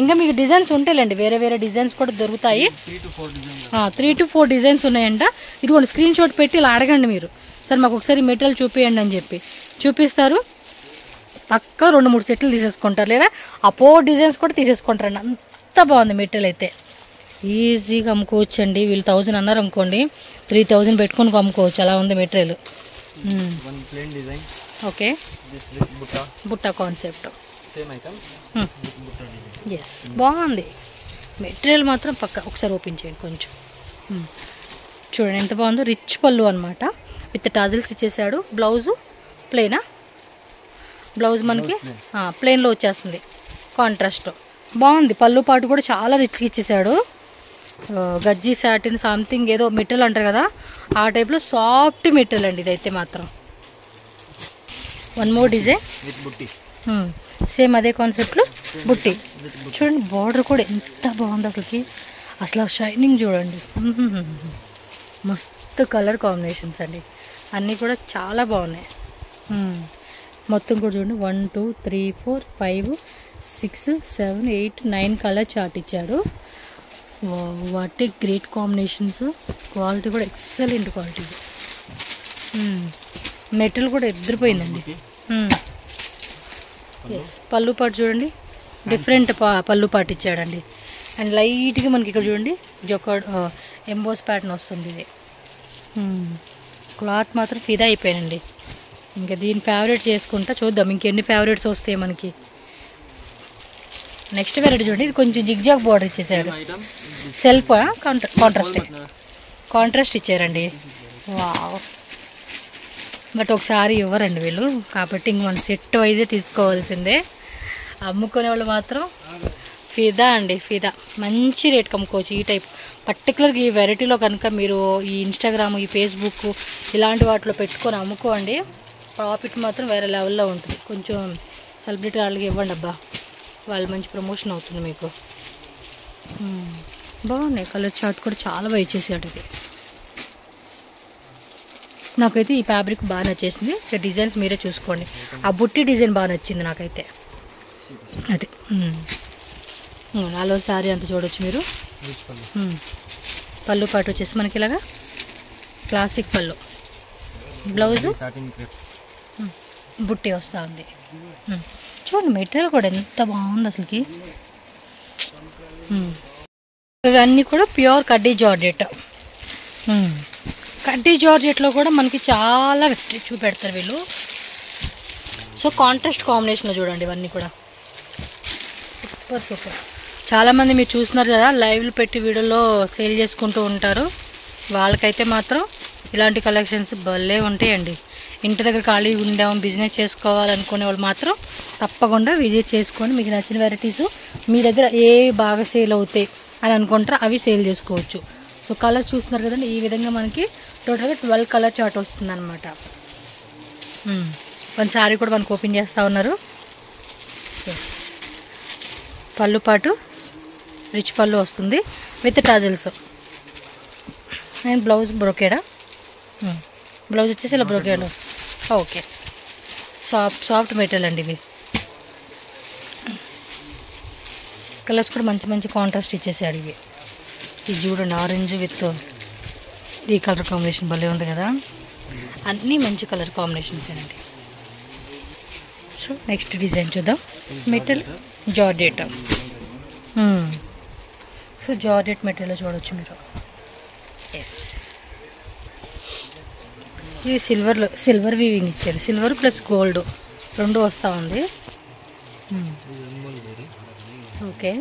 ఇంకా మీకు డిజైన్స్ ఉంటాయిలేండి, వేరే వేరే డిజైన్స్ కూడా దొరుకుతాయి. 3 to 4 డిజైన్స్ ఉన్నాయంట. ఇదిగోండి స్క్రీన్ షాట్ పెట్టి ఇలా అడగండి మీరు, సరే మాకు ఒకసారి మెటీరియల్ చూపించండి అని చెప్పి చూపిస్తారు. పక్క 2-3 సెట్లు తీసేసుకుంటారు, లేదా ఆ 4 డిజైన్స్ కూడా తీసేసుకుంటారండి. అంత బాగుంది మెటీరియల్ అయితే, ఈజీగా అమ్ముకోవచ్చండి. వీళ్ళు 1000 అన్నారు అనుకోండి, 3000 పెట్టుకొని అమ్ముకోవచ్చు, అలా ఉంది మెటీరియల్. ఓకే, బుట్ట కాన్సెప్ట్ ఎస్ బాగుంది మెటీరియల్ మాత్రం పక్క. ఒకసారి ఓపెన్ చేయండి కొంచెం, చూడండి ఎంత బాగుందో. రిచ్ పళ్ళు అనమాట, విత్ టాజిల్స్ ఇచ్చేసాడు. బ్లౌజు ప్లెయినా, బ్లౌజ్ మనకి ప్లెయిన్లో వచ్చేస్తుంది కాంట్రాస్ట్. బాగుంది, పళ్ళు పాటు కూడా చాలా రిచ్గా ఇచ్చేసాడు. గజ్జి సాటిన్ సంథింగ్ ఏదో మెటీరియల్ అంటారు కదా, ఆ టైప్లో సాఫ్ట్ మెటీరియల్ అండి ఇదైతే మాత్రం. 1 more డిజైన్ సేమ్ అదే కాన్సెప్ట్లో బుట్టి. చూడండి బార్డర్ కూడా ఎంత బాగుంది అసలుకి, అసలు షైనింగ్ చూడండి. మస్తు కలర్ కాంబినేషన్స్ అండి, అన్నీ కూడా చాలా బాగున్నాయి. మొత్తం కూడా చూడండి 1 2 3 4 5 6 7 8 9 కలర్ చార్ట్ ఇచ్చాడు. వాటి గ్రేట్ కాంబినేషన్స్, క్వాలిటీ కూడా ఎక్సలెంట్ క్వాలిటీ. మెటీరియల్ కూడా ఎదిరిపోయిందండి. పళ్ళు పాటు చూడండి, డిఫరెంట్ పళ్ళు పాటు ఇచ్చాడండి. అండ్ లైట్గా మనకి ఇక్కడ చూడండి జొకాడ్ ఎంబోస్ ప్యాటర్న్ వస్తుంది ఇది. క్లాత్ మాత్రం ఫిదా అయిపోయానండి. ఇంకా దీన్ని ఫేవరెట్ చేసుకుంటా, చూద్దాం ఇంకెన్ని ఫేవరెట్స్ వస్తాయి మనకి. నెక్స్ట్ వెరైటీ చూడండి, ఇది కొంచెం జిగ్జాగ్ బార్డర్ ఇచ్చేసాడు. సెల్ఫ్ కాంట్రాస్ట్ ఇచ్చారండి. వావ్, బట్ ఒకసారి ఇవ్వరండి వీళ్ళు, కాబట్టి ఇంక మనం సెట్ వైజే తీసుకోవాల్సిందే. అమ్ముకునే వాళ్ళు మాత్రం ఫిదా అండి, ఫిదా. మంచి రేట్కి అమ్ముకోవచ్చు ఈ టైప్. పర్టికులర్గా ఈ వెరైటీలో కనుక మీరు ఈ ఇన్స్టాగ్రామ్, ఈ ఫేస్బుక్ ఇలాంటి వాటిలో పెట్టుకొని అమ్ముకోండి, ప్రాఫిట్ మాత్రం వేరే లెవెల్లో ఉంటుంది. కొంచెం సెలబ్రిటీ వాళ్ళకి ఇవ్వండి అబ్బా, వాళ్ళు మంచి ప్రమోషన్ అవుతుంది మీకు. బాగున్నాయి, కలర్ చార్ట్ కూడా చాలా బాగా ఇచ్చేసాడు ఇది. నాకైతే ఈ ఫ్యాబ్రిక్ బాగా నచ్చేసింది. డిజైన్స్ మీరే చూసుకోండి. ఆ బుట్టి డిజైన్ బాగా నచ్చింది నాకైతే. అదే నాలో శారీ అంతా చూడొచ్చు మీరు. పళ్ళు పాటు వచ్చేసి మనకి ఇలాగా క్లాసిక్ పళ్ళు, బ్లౌజ్ బుట్టి వస్తూ ఉంది. చూడండి మెటీరియల్ కూడా ఎంత బాగుంది అసలుకి. ఇవన్నీ కూడా ప్యూర్ కడ్డీ జార్జెట్. కడ్డీ జార్జెట్లో కూడా మనకి చాలా వెరైటీ చూపెడతారు వీళ్ళు. సో కాంట్రాస్ట్ కాంబినేషన్లో చూడండి ఇవన్నీ కూడా సూపర్ సూపర్. చాలామంది మీరు చూస్తున్నారు కదా, లైవ్లు పెట్టి వీడియోలో సేల్ చేసుకుంటూ ఉంటారు. వాళ్ళకైతే మాత్రం ఇలాంటి కలెక్షన్స్ భలే ఉంటాయండి. ఇంటి దగ్గర ఖాళీ ఉండాం, బిజినెస్ చేసుకోవాలనుకునే వాళ్ళు మాత్రం తప్పకుండా విజిట్ చేసుకొని మీకు నచ్చిన వెరైటీస్ మీ దగ్గర ఏ బాగా సేల్ అవుతాయి అని అనుకుంటారో అవి సేల్ చేసుకోవచ్చు. సో కలర్ చూస్తున్నారు కదండి, ఈ విధంగా మనకి టోటల్గా 12 కలర్ చార్ట్ వస్తుంది అనమాట. మన శారీ కూడా మనకు ఓపెన్ చేస్తూ ఉన్నారు. పళ్ళు పాటు రిచ్ పళ్ళు వస్తుంది విత్ టాజిల్స్. అండ్ బ్లౌజ్ బ్రోకేడా, బ్లౌజ్ వచ్చేసి ఇలా బ్రోకేడ్. ఓకే, సాఫ్ట్ మెటీరియల్ అండి ఇవి. కలర్స్ కూడా మంచి మంచి కాంట్రాస్ట్ ఇచ్చేసాడు ఇవి. ఇది చూడండి ఆరెంజ్ విత్ ఈ కలర్ కాంబినేషన్ భలే ఉంది కదా, అన్నీ మంచి కలర్ కాంబినేషన్స్ అండి. సో నెక్స్ట్ డిజైన్ చూద్దాం. Material georgette. So georgette material చూడవచ్చు మీరు. ఎస్, ఇది సిల్వర్ వీవింగ్ ఇచ్చారు. సిల్వర్ ప్లస్ గోల్డ్ రెండు వస్తూ ఉంది. ఓకే,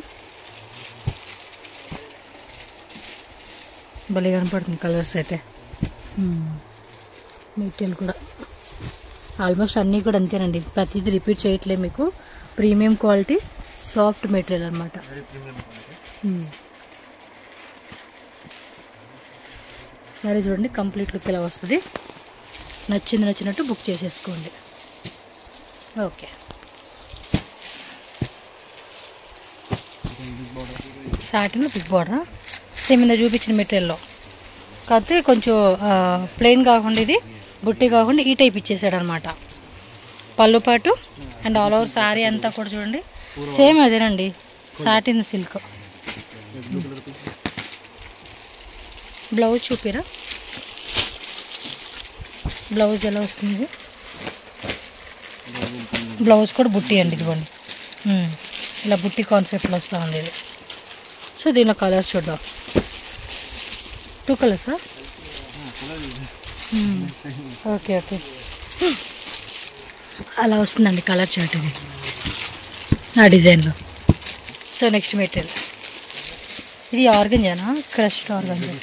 భలే కనపడుతుంది కలర్స్ అయితే. మెటీరియల్ కూడా ఆల్మోస్ట్ అన్నీ కూడా అంతేనండి, ప్రతిదీ రిపీట్ చేయట్లేదు మీకు. ప్రీమియం క్వాలిటీ సాఫ్ట్ మెటీరియల్ అనమాట. సారీ చూడండి కంప్లీట్ లుక్ ఇలా వస్తుంది. నచ్చినట్టు బుక్ చేసేసుకోండి. Okay, satin big border same ఇందా చూపించిన మెటీరియల్లో, కాకపోతే కొంచెం ప్లెయిన్ కాకుండా ఇది బుట్టి కాకుండా ఈ టైప్ ఇచ్చేసాడు అనమాట. పళ్ళు పాటు అండ్ ఆల్ ఓవర్ శారీ అంతా కూడా చూడండి సేమ్ అదేనండి, సాటిన్ సిల్క్. బ్లౌజ్ చూపిరా, బ్లౌజ్ ఎలా వస్తుంది? బ్లౌజ్ కూడా బుట్టి అండి, ఇదిగోండి ఇలా బుట్టి కాన్సెప్ట్లో వస్తూ ఉంది ఇది. సో దీనిలో కలర్స్ చూద్దాం. 2 కలర్సా? ఓకే ఓకే, అలా వస్తుందండి కలర్ చార్ట్ ఇది ఆ డిజైన్లో. సో నెక్స్ట్ మెటీరియల్ ఇది ఆర్గంజానా, క్రష్డ్ ఆర్గంజా,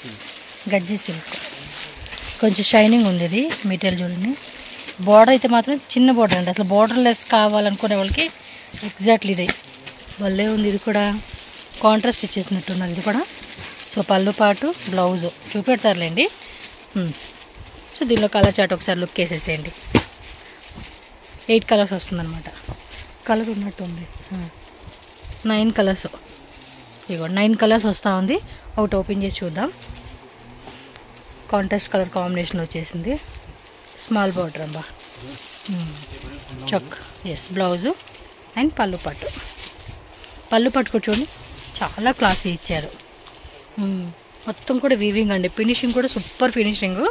గజ్జి సిల్క్. కొంచెం షైనింగ్ ఉంది ఇది మెటీరియల్ చూడండి. బార్డర్ అయితే మాత్రం చిన్న బార్డర్ అండి, అసలు బార్డర్ లెస్ కావాలనుకునే వాళ్ళకి ఎగ్జాక్ట్లీ ఇదే భలే ఉంది. ఇది కూడా కాంట్రాస్ట్ ఇచ్చేసినట్టున్నది ఇది కూడా. సో పళ్ళు పాటు బ్లౌజ్ చూపెడతారులేండి. సో దీనిలో కలర్ చాట్ ఒకసారి లుక్ వేసేసేయండి. 8 కలర్స్ వస్తుందన్నమాట. కలర్ ఉన్నట్టుంది, 9 కలర్స్. ఇగో 9 కలర్స్ వస్తూ ఉంది. ఒకటి ఓపెన్ చేసి చూద్దాం. కాంట్రాస్ట్ కలర్ కాంబినేషన్ వచ్చేసింది. స్మాల్ బార్డర్ అబ్బా, చక్. ఎస్, బ్లౌజు అండ్ పళ్ళు పట్టు. పళ్ళు పట్టు కూడా చూడండి చాలా క్లాసీ ఇచ్చారు. మొత్తం కూడా వీవింగ్ అండి, ఫినిషింగ్ కూడా సూపర్ ఫినిషింగ్.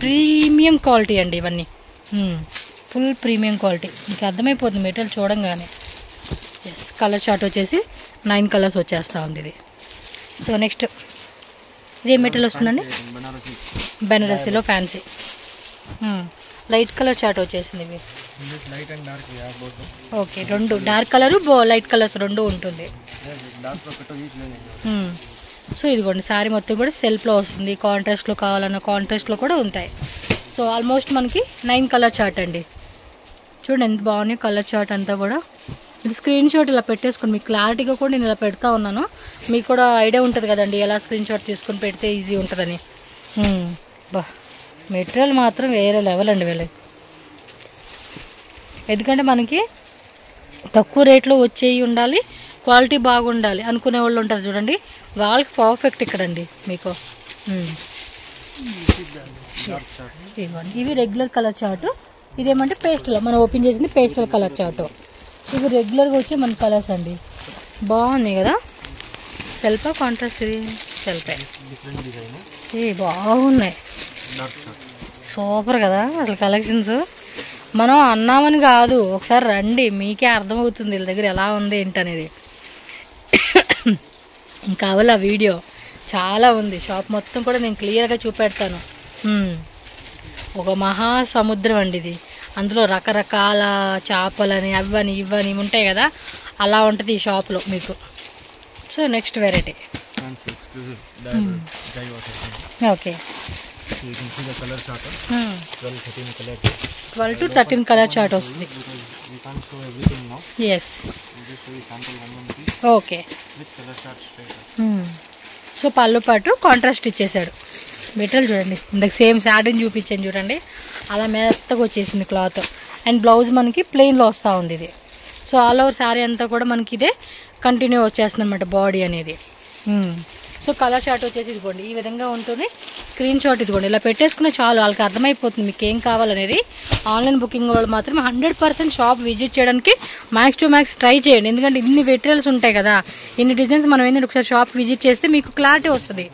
ప్రీమియం క్వాలిటీ అండి ఇవన్నీ, ఫుల్ ప్రీమియం క్వాలిటీ. మీకు అర్థమైపోతుంది మెటీరియల్ చూడంగానే. ఎస్, కలర్ చార్ట్ వచ్చేసి 9 కలర్స్ వచ్చేస్తూ ఉంది ఇది. సో నెక్స్ట్ ఇది ఏ మెటీరియల్ వస్తుందండి? బెనారసీలో ఫ్యాన్సీ లైట్ కలర్ చార్ట్ వచ్చేసింది ఇవి. ఓకే, రెండు డార్క్ కలరు లైట్ కలర్స్ రెండు ఉంటుంది. సో ఇదిగోండి శారీ మొత్తం కూడా సెల్ఫ్లో వస్తుంది. కాంట్రాస్ట్లో కావాలన్న కాంట్రాస్ట్లో కూడా ఉంటాయి. సో ఆల్మోస్ట్ మనకి 9 కలర్ చార్ట్ అండి. చూడండి ఎంత బాగున్నాయి కలర్ చార్ట్ అంతా కూడా. ఇది స్క్రీన్ షాట్ ఇలా పెట్టేసుకోండి, మీకు క్లారిటీగా కూడా నేను ఇలా పెడతా ఉన్నాను. మీకు కూడా ఐడియా ఉంటుంది కదండి ఎలా స్క్రీన్ షాట్ తీసుకొని పెడితే ఈజీ ఉంటుందని. బా మెటీరియల్ మాత్రం వేరే లెవెల్ అండి వీళ్ళు. ఎందుకంటే మనకి తక్కువ రేట్లో వచ్చేవి ఉండాలి, క్వాలిటీ బాగుండాలి అనుకునే వాళ్ళు ఉంటారు చూడండి, వాళ్ళకి పర్ఫెక్ట్ ఇక్కడండి మీకు. ఇవ్వండి, ఇవి రెగ్యులర్ కలర్ చార్టు. ఇదేమంటే పేస్టల్, మనం ఓపెన్ చేసింది పేస్టల్ కలర్ చార్టు. ఇవి రెగ్యులర్గా వచ్చే మన కలర్స్ అండి. బాగున్నాయి కదా, సెల్ఫా కాంట్రాస్ట్? ఇది సెల్ఫే. బాగున్నాయి, సూపర్ కదా అసలు కలెక్షన్స్. మనం అన్నామని కాదు, ఒకసారి రండి మీకే అర్థమవుతుంది వీళ్ళ దగ్గర ఎలా ఉంది ఏంటనేది. కావాలి ఆ వీడియో చాలా ఉంది, షాప్ మొత్తం కూడా నేను క్లియర్గా చూపెడతాను. ఒక మహాసముద్రం అండి ఇది, అందులో రకరకాల చేపలని అవని ఇవని ఉంటాయి కదా, అలా ఉంటుంది ఈ షాప్లో మీకు. So next variety okay, 12 to 13 colour chart వస్తుంది. Yes, okay. సో పళ్ళు పాటు కాంట్రాస్ట్ ఇచ్చేసాడు. మెటీరియల్ చూడండి, ఇందాక సేమ్ సాటిన్ చూపించాను చూడండి, అలా మెత్తగా వచ్చేసింది క్లాత్. అండ్ బ్లౌజ్ మనకి ప్లెయిన్లో వస్తూ ఉంది ఇది. సో ఆల్ ఓవర్ శారీ అంతా కూడా మనకి ఇదే కంటిన్యూ వచ్చేస్తుంది అనమాట బాడీ అనేది. సో కలర్ చార్ట్ వచ్చేసి ఇదిగోండి ఈ విధంగా ఉంటుంది. స్క్రీన్ షాట్ ఇదిగోండి ఇలా పెట్టేసుకునే చాలు, వాళ్ళకి అర్థమైపోతుంది మీకు ఏం కావాలనేది. ఆన్లైన్ బుకింగ్ వాళ్ళు మాత్రమే 100% షాప్ విజిట్ చేయడానికి మ్యాక్స్ టు మ్యాక్స్ ట్రై చేయండి. ఎందుకంటే ఇన్ని మెటీరియల్స్ ఉంటాయి కదా, ఇన్ని డిజైన్స్ మనం ఏంటంటే ఒకసారి షాప్ విజిట్ చేస్తే మీకు క్లారిటీ వస్తుంది.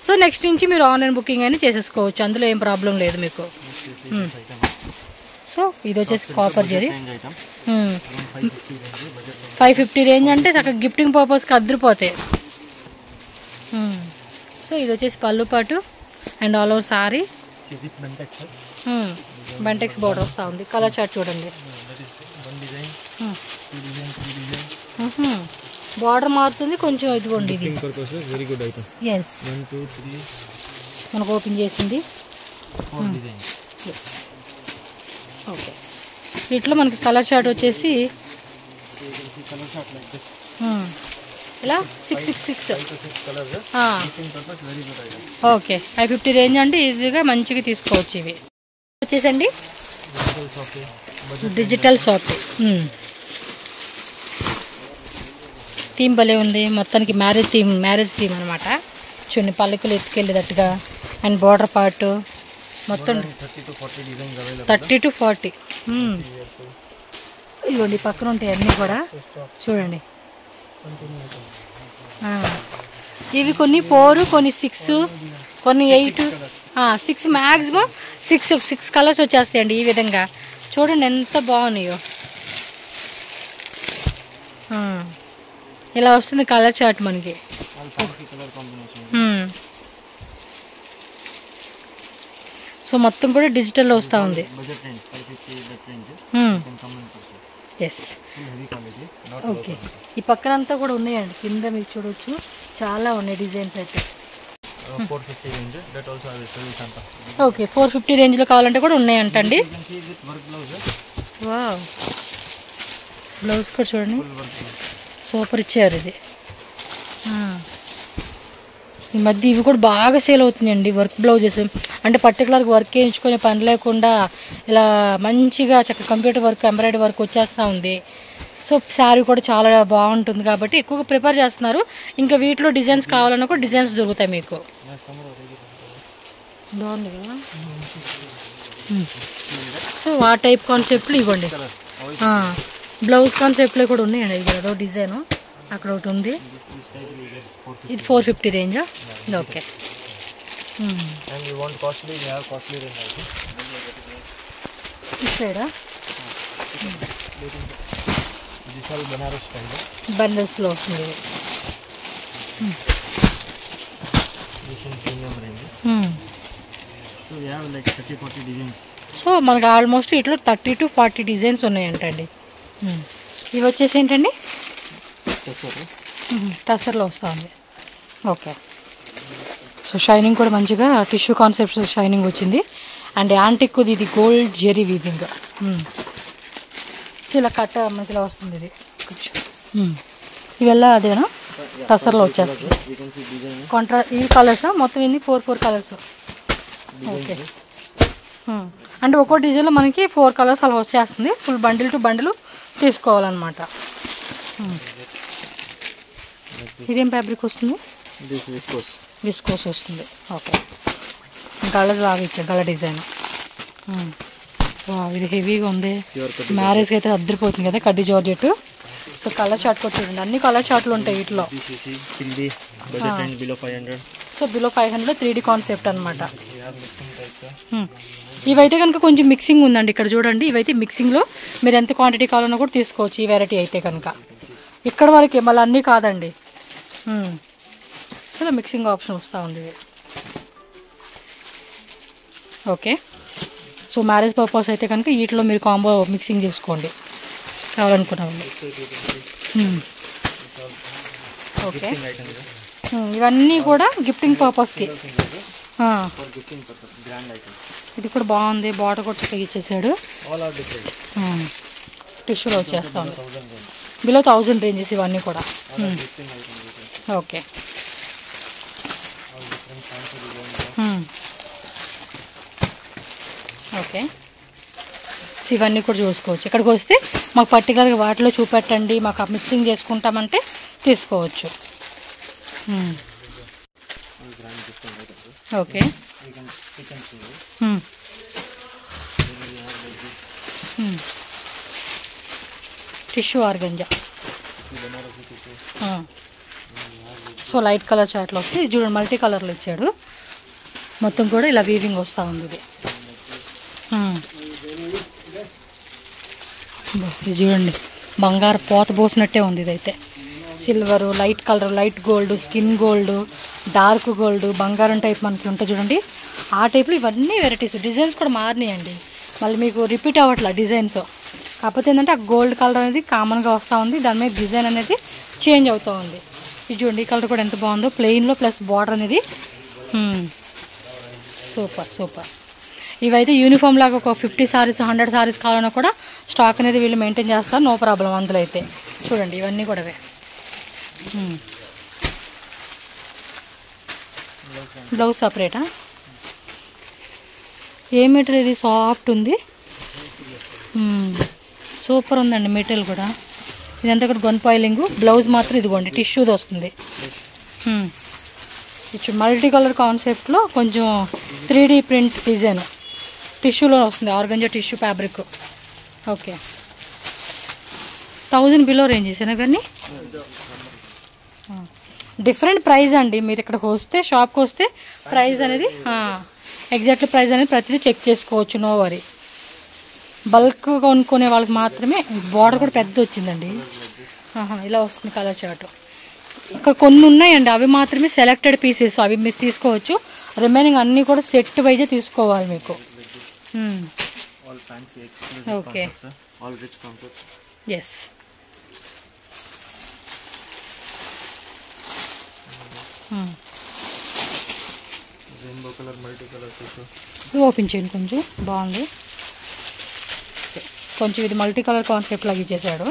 సో నెక్స్ట్ నుంచి మీరు ఆన్లైన్ బుకింగ్ అయినా చేసేసుకోవచ్చు, అందులో ఏం ప్రాబ్లం లేదు మీకు. సో ఇది వచ్చేసి కాపర్ జరీ 550 రేంజ్ అంటే చక్కగా గిఫ్టింగ్ పర్పస్కి అద్దరిపోతాయి. సో ఇది వచ్చేసి పళ్ళు పాటు and all over sari buntex border వస్తూ ఉంది. కలర్ చార్ట్ చూడండి, బార్డర్ మారుతుంది కొంచెం. ఇదిగోండి ఇది ఎస్ మనకు ఓపెన్ చేసింది. ఎస్ ఓకే, వీటిలో మనకి కలర్ చార్ట్ వచ్చేసి ఇలా 666 colours purpose very good item. Okay 550 range అంటే ఈజీగా మంచిగా తీసుకోవచ్చు. ఇవి వచ్చేసండి డిజిటల్ షాప్. థీమ్ భలే ఉంది మొత్తానికి, మ్యారేజ్ థీమ్ అనమాట. చూడండి పల్లెకులు ఎత్తుకెళ్ళేటట్టుగా అండ్ బార్డర్ పార్ట్ మొత్తం 30 to 40. ఇవ్వండి పక్కన ఉంటాయి అన్నీ కూడా చూడండి. ఇవి కొన్ని 4, కొన్ని 6, కొన్ని 8, 6 మ్యాక్సిమం 6 కలర్స్ వచ్చేస్తాయండి ఈ విధంగా. చూడండి ఎంత బాగున్నాయో. ఇలా వస్తుంది కలర్ చార్ట్ మనకి. సో మొత్తం కూడా డిజిటల్లో వస్తూ ఉంది. Yes okay. ఈ పక్కన అంతా కూడా ఉన్నాయండి, కింద మీకు చూడవచ్చు చాలా ఉన్నాయి డిజైన్స్ అయితే. 450 range that also I will show you Santa. Okay 450 రేంజ్లో కావాలంటే కూడా ఉన్నాయంటండి. వావ్ బ్లౌజ్ కూడా చూడండి సూపర్ ఇచ్చారు ఇది. ఈ మధ్య ఇవి కూడా బాగా సేల్ అవుతున్నాయండి వర్క్ బ్లౌజెస్. అంటే పర్టికులర్గా వర్క్ వేయించుకునే పని లేకుండా ఇలా మంచిగా చక్కగా కంప్యూటర్ వర్క్, ఎంబ్రాయిడరీ వర్క్ వచ్చేస్తూ ఉంది. సో శారీ కూడా చాలా బాగుంటుంది కాబట్టి ఎక్కువగా ప్రిపేర్ చేస్తున్నారు. ఇంకా వీటిలో డిజైన్స్ కావాలన్నా కూడా డిజైన్స్ దొరుకుతాయి మీకు. బాగుంది కదా. సో ఆ టైప్ కాన్సెప్ట్లు ఇవ్వండి. బ్లౌజ్ కాన్సెప్ట్లో కూడా ఉన్నాయండి. ఇది ఏదో డిజైన్ అక్కడ ఒకటి ఉంది. ఇది 450 రేంజా? ఓకే. బండల్స్లో వస్తుంది. సో మనకు ఆల్మోస్ట్ ఇట్లా 30 to 40 డిజైన్స్ ఉన్నాయంటండి. ఇవి వచ్చేసి ఏంటండి టసర్లో వస్తూ ఉంది. ఓకే. సో షైనింగ్ కూడా మంచిగా టిష్యూ కాన్సెప్ట్స్ షైనింగ్ వచ్చింది. అండ్ యాంటిక్ ఇది గోల్డ్ జెరీ వీవింగ్. సో ఇలా కట్ట మనకి ఇలా వస్తుంది. ఇది ఇవెల్లా అదేనా టసర్లో వచ్చేస్తుంది. ఈ కలర్స్ మొత్తం ఇన్ని 4 కలర్స్. ఓకే. అంటే ఒక్కో డిజైన్లో మనకి 4 కలర్స్ అలా వచ్చేస్తుంది. ఫుల్ బండిల్ టు బండిల్ తీసుకోవాలన్నమాట. ఇదేం ఫ్యాబ్రిక్ వస్తుంది? విస్కోస్ వస్తుంది. ఓకే. గళ్ళ బాగా ఇచ్చారు, గళ్ళ డిజైన్. ఇది హెవీగా ఉంది. మ్యారేజ్కి అయితే అద్దరిపోతుంది కదా కడ్డీ జార్జెట్. సో కలర్ చార్ట్ కూడా చూడండి, అన్ని కలర్ చార్ట్లు ఉంటాయి వీటిలో. సో బిలో 500 3D కాన్సెప్ట్ అనమాట. ఇవైతే కనుక కొంచెం మిక్సింగ్ ఉందండి ఇక్కడ చూడండి. ఇవైతే మిక్సింగ్లో మీరు ఎంత క్వాంటిటీ కావాలన్నా కూడా తీసుకోవచ్చు ఈ వెరైటీ అయితే కనుక. ఇక్కడ వరకే మళ్ళీ అన్నీ కాదండి. సో మిక్సింగ్ ఆప్షన్ వస్తూ ఉంది. ఓకే. సో మ్యారేజ్ పర్పస్ అయితే కనుక వీటిలో మీరు కాంబో మిక్సింగ్ చేసుకోండి కావాలనుకున్నాము. ఓకే. ఇవన్నీ కూడా గిఫ్టింగ్ పర్పస్కి. ఇది కూడా బాగుంది, బార్డర్ కూడా చక్కగా ఇచ్చేసాడు. టిష్యూలో వచ్చేస్తాం. బిలో 1000 రేంజెస్ ఇవన్నీ కూడా. ఓకే. ఓకే. సో ఇవన్నీ కూడా చూసుకోవచ్చు. ఇక్కడికి వస్తే మాకు పర్టికులర్గా వాటిలో చూపెట్టండి, మాకు మిక్సింగ్ చేసుకుంటామంటే తీసుకోవచ్చు. Okay. Tissue organza. So light colour చాట్లో వస్తే చూడండి మల్టీ కలర్లో ఇచ్చాడు. మొత్తం కూడా ఇలా వీవింగ్ వస్తూ ఉంది. ఇది చూడండి బంగారు పోత పోసినట్టే ఉంది. ఇదైతే silver, light colour, light gold, skin gold, dark gold, బంగారం టైప్ మనకి ఉంటుంది చూడండి. ఆ టైప్లో ఇవన్నీ వెరైటీస్. డిజైన్స్ కూడా మారినాయండి, మళ్ళీ మీకు రిపీట్ అవ్వట్లా డిజైన్స్. కాకపోతే ఏంటంటే ఆ గోల్డ్ కలర్ అనేది కామన్గా వస్తూ ఉంది, దాని మీద డిజైన్ అనేది చేంజ్ అవుతూ ఉంది. ఇది చూడండి ఈ కలర్ కూడా ఎంత బాగుందో, ప్లెయిన్లో ప్లస్ బార్డర్ అనేది. Super super. ఇవైతే యూనిఫామ్ లాగా ఒక 50 సారీస్ 100 సారీస్ కావాలన్నా కూడా స్టాక్ అనేది వీళ్ళు మెయింటైన్ చేస్తారు, నో ప్రాబ్లం. అందులో అయితే చూడండి ఇవన్నీ కూడా బ్లౌజ్ సపరేటా? ఏ మెటీరియల్ ఇది? సాఫ్ట్ ఉంది, సూపర్ ఉందండి మెటీరియల్ కూడా. ఇదంతా కూడా గన్ పాయిలింగ్. బ్లౌజ్ మాత్రం ఇదిగోండి టిష్యూది వస్తుంది. ఇచ్చు మల్టీ కలర్ కాన్సెప్ట్లో కొంచెం 3D ప్రింట్ డిజైన్ టిష్యూలో వస్తుంది. Organza tissue fabric. Okay, 1000 below ranges ఇవన్నీ. డిఫరెంట్ ప్రైస్ అండి. మీరు ఇక్కడికి వస్తే, షాప్కి వస్తే ప్రైస్ అనేది ఎగ్జాక్ట్లీ ప్రైస్ అనేది ప్రతిదీ చెక్ చేసుకోవచ్చు. No worry. బల్క్ కొనుక్కునే వాళ్ళకి మాత్రమే. బార్డర్ కూడా పెద్ద వచ్చిందండి. ఇలా వస్తుంది కలర్ చార్ట్. ఇక్కడ కొన్ని ఉన్నాయండి, అవి మాత్రమే సెలెక్టెడ్ పీసెస్, అవి మీరు తీసుకోవచ్చు. రిమైనింగ్ అన్నీ కూడా సెట్ వైజే తీసుకోవాలి మీకు. Okay, yes. ఓపెన్ చేయండి, కొంచెం బాగుంది. కొంచెం ఇది మల్టీ కలర్ కాన్సెప్ట్ లాగా ఇచ్చేసాడు.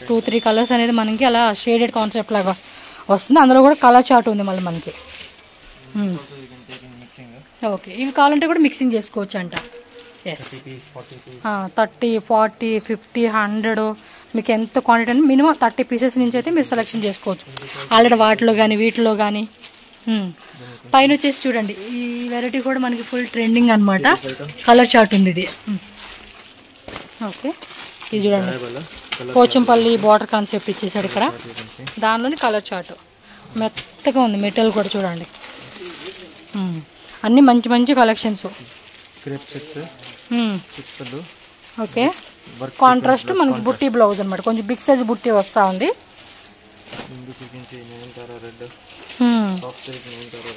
2-3 కలర్స్ అనేది మనకి అలా షేడెడ్ కాన్సెప్ట్ లాగా వస్తుంది. అందులో కూడా కలర్ చార్ట్ ఉంది మళ్ళీ మనకి. ఓకే, ఇవి కావాలంటే కూడా మిక్సింగ్ చేసుకోవచ్చు అంట. ఎస్, 30, 40, 50, 100 మీకు ఎంత క్వాంటిటీ అని మినిమం 30 పీసెస్ నుంచి అయితే మీరు సెలెక్షన్ చేసుకోవచ్చు. ఆల్రెడీ వాటిలో కానీ వీటిలో కానీ. పైన వచ్చేసి చూడండి, ఈ వెరైటీ కూడా మనకి ఫుల్ ట్రెండింగ్ అనమాట. కలర్ చార్ట్ ఉంది ఇది. ఓకే, ఇది చూడండి పోచంపల్లి బార్డర్ కాన్సెప్ట్ ఇచ్చేసాడు ఇక్కడ. దానిలోని కలర్ చార్ట్ మెత్తగా ఉంది. మెటీరియల్ కూడా చూడండి, అన్ని మంచి మంచి కలెక్షన్స్. ఓకే, కాంట్రాస్ట్ మనకి బుట్టి బ్లౌజ్ అనమాట. కొంచెం బిగ్ సైజ్ బుట్టి వస్తూ ఉంది.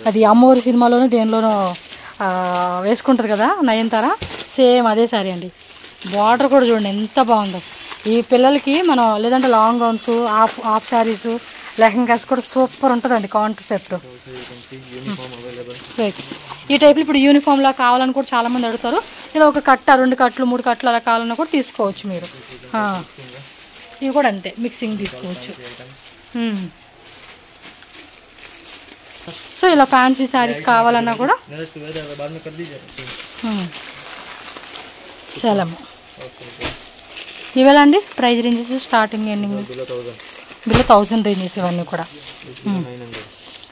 అది అమ్మోరు సినిమాలోనూ దేనిలోనూ వేసుకుంటారు కదా నయనతార, సేమ్ అదే సారీ అండి. బార్డర్ కూడా చూడండి ఎంత బాగుందో. ఈ పిల్లలకి మనం లేదంటే long gowns, half saris, lehengas కూడా సూపర్ ఉంటుందండి కాన్సెప్ట్. ఈ టైప్లో ఇప్పుడు యూనిఫామ్ లా కావాలని కూడా చాలా మంది అడుగుతారు. ఇలా ఒక కట్ట, 2 కట్టలు, 3 కట్టలు అలా కావాలన్నా కూడా తీసుకోవచ్చు మీరు. ఇవి కూడా అంతే, మిక్సింగ్ తీసుకోవచ్చు. సో ఇలా ఫ్యాన్సీ శారీస్ కావాలన్నా కూడా సెలము. ఇవేలా అండి price ranges? Starting ending below 1000 ranges ఇవన్నీ కూడా.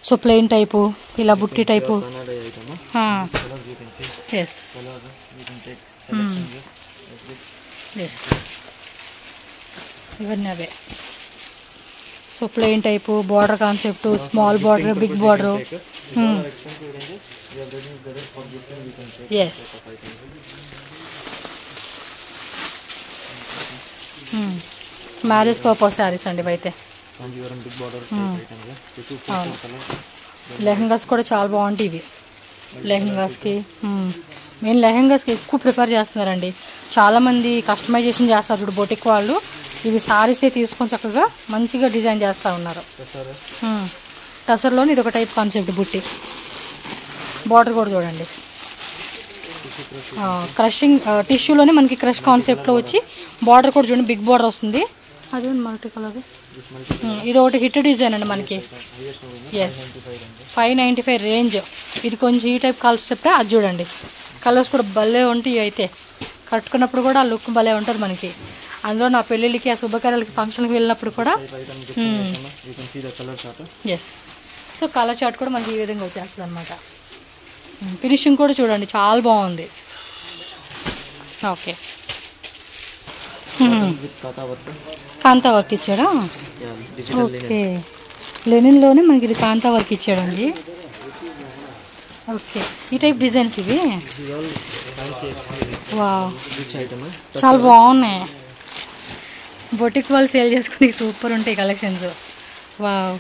సో ప్లెయిన్ టైపు, ఇలా బుట్టి టైపు. ఎస్, ఎస్, ఇవన్నీ అవే. So plain type, border concept, small border, big border. Yes, marriage purpose saris అండి ఇవైతే. లెహంగాస్ కూడా చాలా బాగుంటాయి ఇవి. లెహంగాస్కి మెయిన్ లెహంగాస్కి ఎక్కువ ప్రిఫర్ చేస్తున్నారండి. చాలామంది కస్టమైజేషన్ చేస్తారు చూడు బొటిక్ వాళ్ళు. ఇవి శారీసే తీసుకొని చక్కగా మంచిగా డిజైన్ చేస్తూ ఉన్నారు. టసర్లోని ఇది ఒక టైప్ కాన్సెప్ట్ బుట్టి. బార్డర్ కూడా చూడండి, క్రషింగ్ టిష్యూలోనే మనకి క్రష్ కాన్సెప్ట్లో వచ్చి బార్డర్ కూడా చూడండి బిగ్ బార్డర్ వస్తుంది. అదే మల్టీ కలర్. ఇది ఒకటి హిట్ డిజైన్ అండి మనకి. Yes, 595 range. ఇది కొంచెం ఈ టైప్ కాన్సెప్టే. అది చూడండి కలర్స్ కూడా భలే ఉంటాయి. అయితే కట్టుకున్నప్పుడు కూడా ఆ లుక్ భలే ఉంటుంది మనకి. అందులో నా పెళ్ళిళ్ళకి, ఆ శుభకార్యాలకి, ఫంక్షన్కి వెళ్ళినప్పుడు కూడా. ఎస్, సో కలర్ చార్ట్ కూడా మనకి ఈ విధంగా వచ్చేస్తుంది అనమాట. ఫినిషింగ్ కూడా చూడండి చాలా బాగుంది. ఓకే, కాంతా వర్క్ ఇచ్చాడా? ఓకే, లెనిన్లోనే మనకి ఇది కాంతా వర్క్ ఇచ్చాడండి. ఓకే, ఈ టైప్ డిజైన్స్ ఇవి. వావ్, చాలా బాగున్నాయి. బొటిక్ వాళ్ళు సేల్ చేసుకుని సూపర్ ఉంటాయి కలెక్షన్స్. Wow,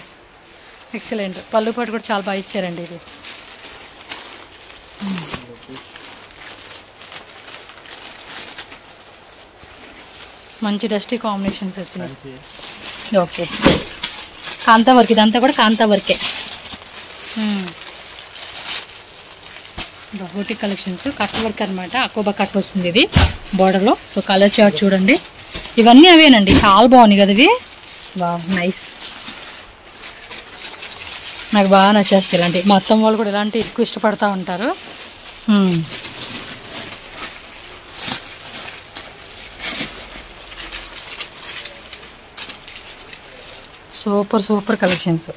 excellent. పళ్ళు పాటు కూడా చాలా బాగా ఇచ్చారండి ఇది. మంచి డస్టీ కాంబినేషన్స్ వచ్చినాయి. ఓకే, కాంతా వర్క్. ఇదంతా కూడా కాంతా వర్కే. బొటిక్ కలెక్షన్స్, కట్ వర్క్ అనమాట. అకోబా కట్ వస్తుంది ఇది బార్డర్లో. సో కలర్ చార్ట్ చూడండి, ఇవన్నీ అవేనండి. చాలా బాగున్నాయి కదా ఇవి. Wow, nice. నాకు బాగా నచ్చేస్తాయి ఇలాంటి. మా అత్తమ్మ వాళ్ళు కూడా ఇలాంటి ఎక్కువ ఇష్టపడతా ఉంటారు. Super super collections.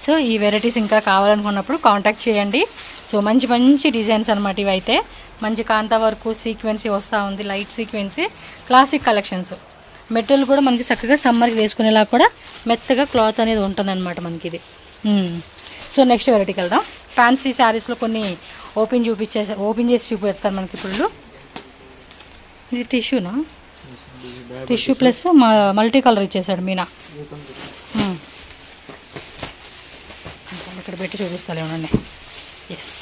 సో ఈ వెరైటీస్ ఇంకా కావాలనుకున్నప్పుడు కాంటాక్ట్ చేయండి. సో మంచి మంచి డిజైన్స్ అనమాట ఇవైతే. మంచి కాంతా వర్క్ సీక్వెన్సీ వస్తూ ఉంది, లైట్ సీక్వెన్సీ, క్లాసిక్ కలెక్షన్స్. మెటీరియల్ కూడా మనకి చక్కగా సమ్మర్కి వేసుకునేలా కూడా మెత్తగా క్లాత్ అనేది ఉంటుందన్నమాట మనకి ఇది. సో నెక్స్ట్ వెరైటీకి వెళ్దాం. ఫ్యాన్సీ శారీస్లో కొన్ని ఓపెన్ చేసి చూపిస్తారు మనకి ఇప్పుడు. ఇది టిష్యూనా? టిష్యూ ప్లస్ మల్టీ కలర్ ఇచ్చేసాడు మీనా. ఇక్కడ పెట్టి చూపిస్తాను ఏమన్నా. ఎస్,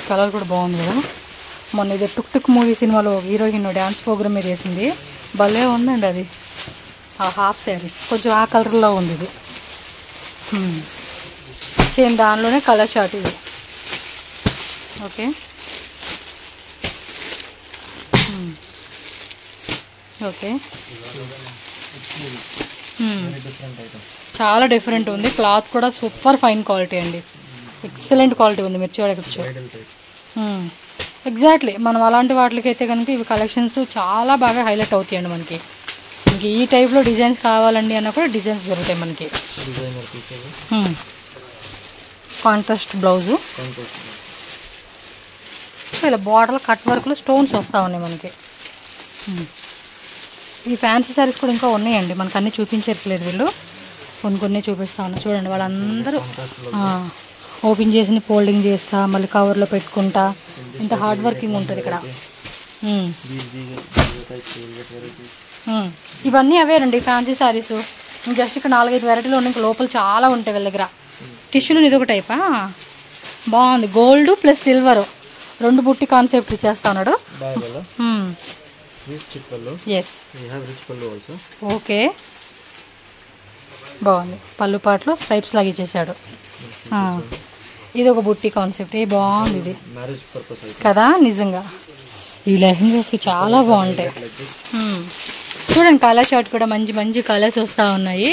కలర్ కూడా బాగుంది కదా. మొన్న ఇది టుక్ టుక్ మూవీ సినిమాలో హీరోయిన్ డ్యాన్స్ ప్రోగ్రామ్ మీద వేసింది, భలే ఉందండి అది. ఆ హాఫ్ శారీ కొంచెం ఆ కలర్లో ఉంది ఇది. సేమ్ దానిలోనే కలర్ చార్ట్ ఇది. ఓకే, ఓకే, చాలా డిఫరెంట్ ఉంది. క్లాత్ కూడా సూపర్ ఫైన్ క్వాలిటీ అండి, ఎక్సలెంట్ క్వాలిటీ ఉంది. మీరు చూడవచ్చు. ఎగ్జాక్ట్లీ మనం అలాంటి వాటికి అయితే కనుక ఇవి కలెక్షన్స్ చాలా బాగా హైలైట్ అవుతాయండి మనకి. ఇంక ఈ టైప్లో డిజైన్స్ కావాలండి అన్న కూడా డిజైన్స్ దొరుకుతాయి మనకి. కాంట్రాస్ట్ బ్లౌజు, ఇలా బార్డర్లో కట్ వర్క్లో స్టోన్స్ వస్తూ ఉన్నాయి మనకి. ఈ ఫ్యాన్సీ శారీస్ కూడా ఇంకా ఉన్నాయండి, మనకు అన్నీ చూపించట్లేదు వీళ్ళు, కొన్ని చూపిస్తా ఉన్నా. చూడండి వాళ్ళందరూ ఓపెన్ చేసి ఫోల్డింగ్ చేస్తా మళ్ళీ కవర్లో పెట్టుకుంటా, ఇంత హార్డ్ వర్కింగ్ ఉంటుంది ఇక్కడ. ఇవన్నీ అవేనండి ఫ్యాన్సీ శారీస్. జస్ట్ ఇక్కడ 4-5 వెరైటీలు ఉన్నాయి, ఇంకా లోపల చాలా ఉంటాయి వీళ్ళ దగ్గర. టిష్యూలు ఇది ఒక టైపా, బాగుంది. గోల్డ్ ప్లస్ సిల్వర్ 2 బుట్టి కాన్సెప్ట్ ఇచ్చేస్తా ఉన్నాడు. ఎస్, ఓకే, బాగుంది. పళ్ళు పాటలో స్ట్రైప్స్ లాగా ఇచ్చేసాడు. ఇది ఒక బుట్టి కాన్సెప్ట్, బాగుంది ఇది కదా. నిజంగా ఈ లెహంగాస్కి చాలా బాగుంటాయి. చూడండి కలర్ చార్ట్ కూడా మంచి మంచి కలర్స్ వస్తూ ఉన్నాయి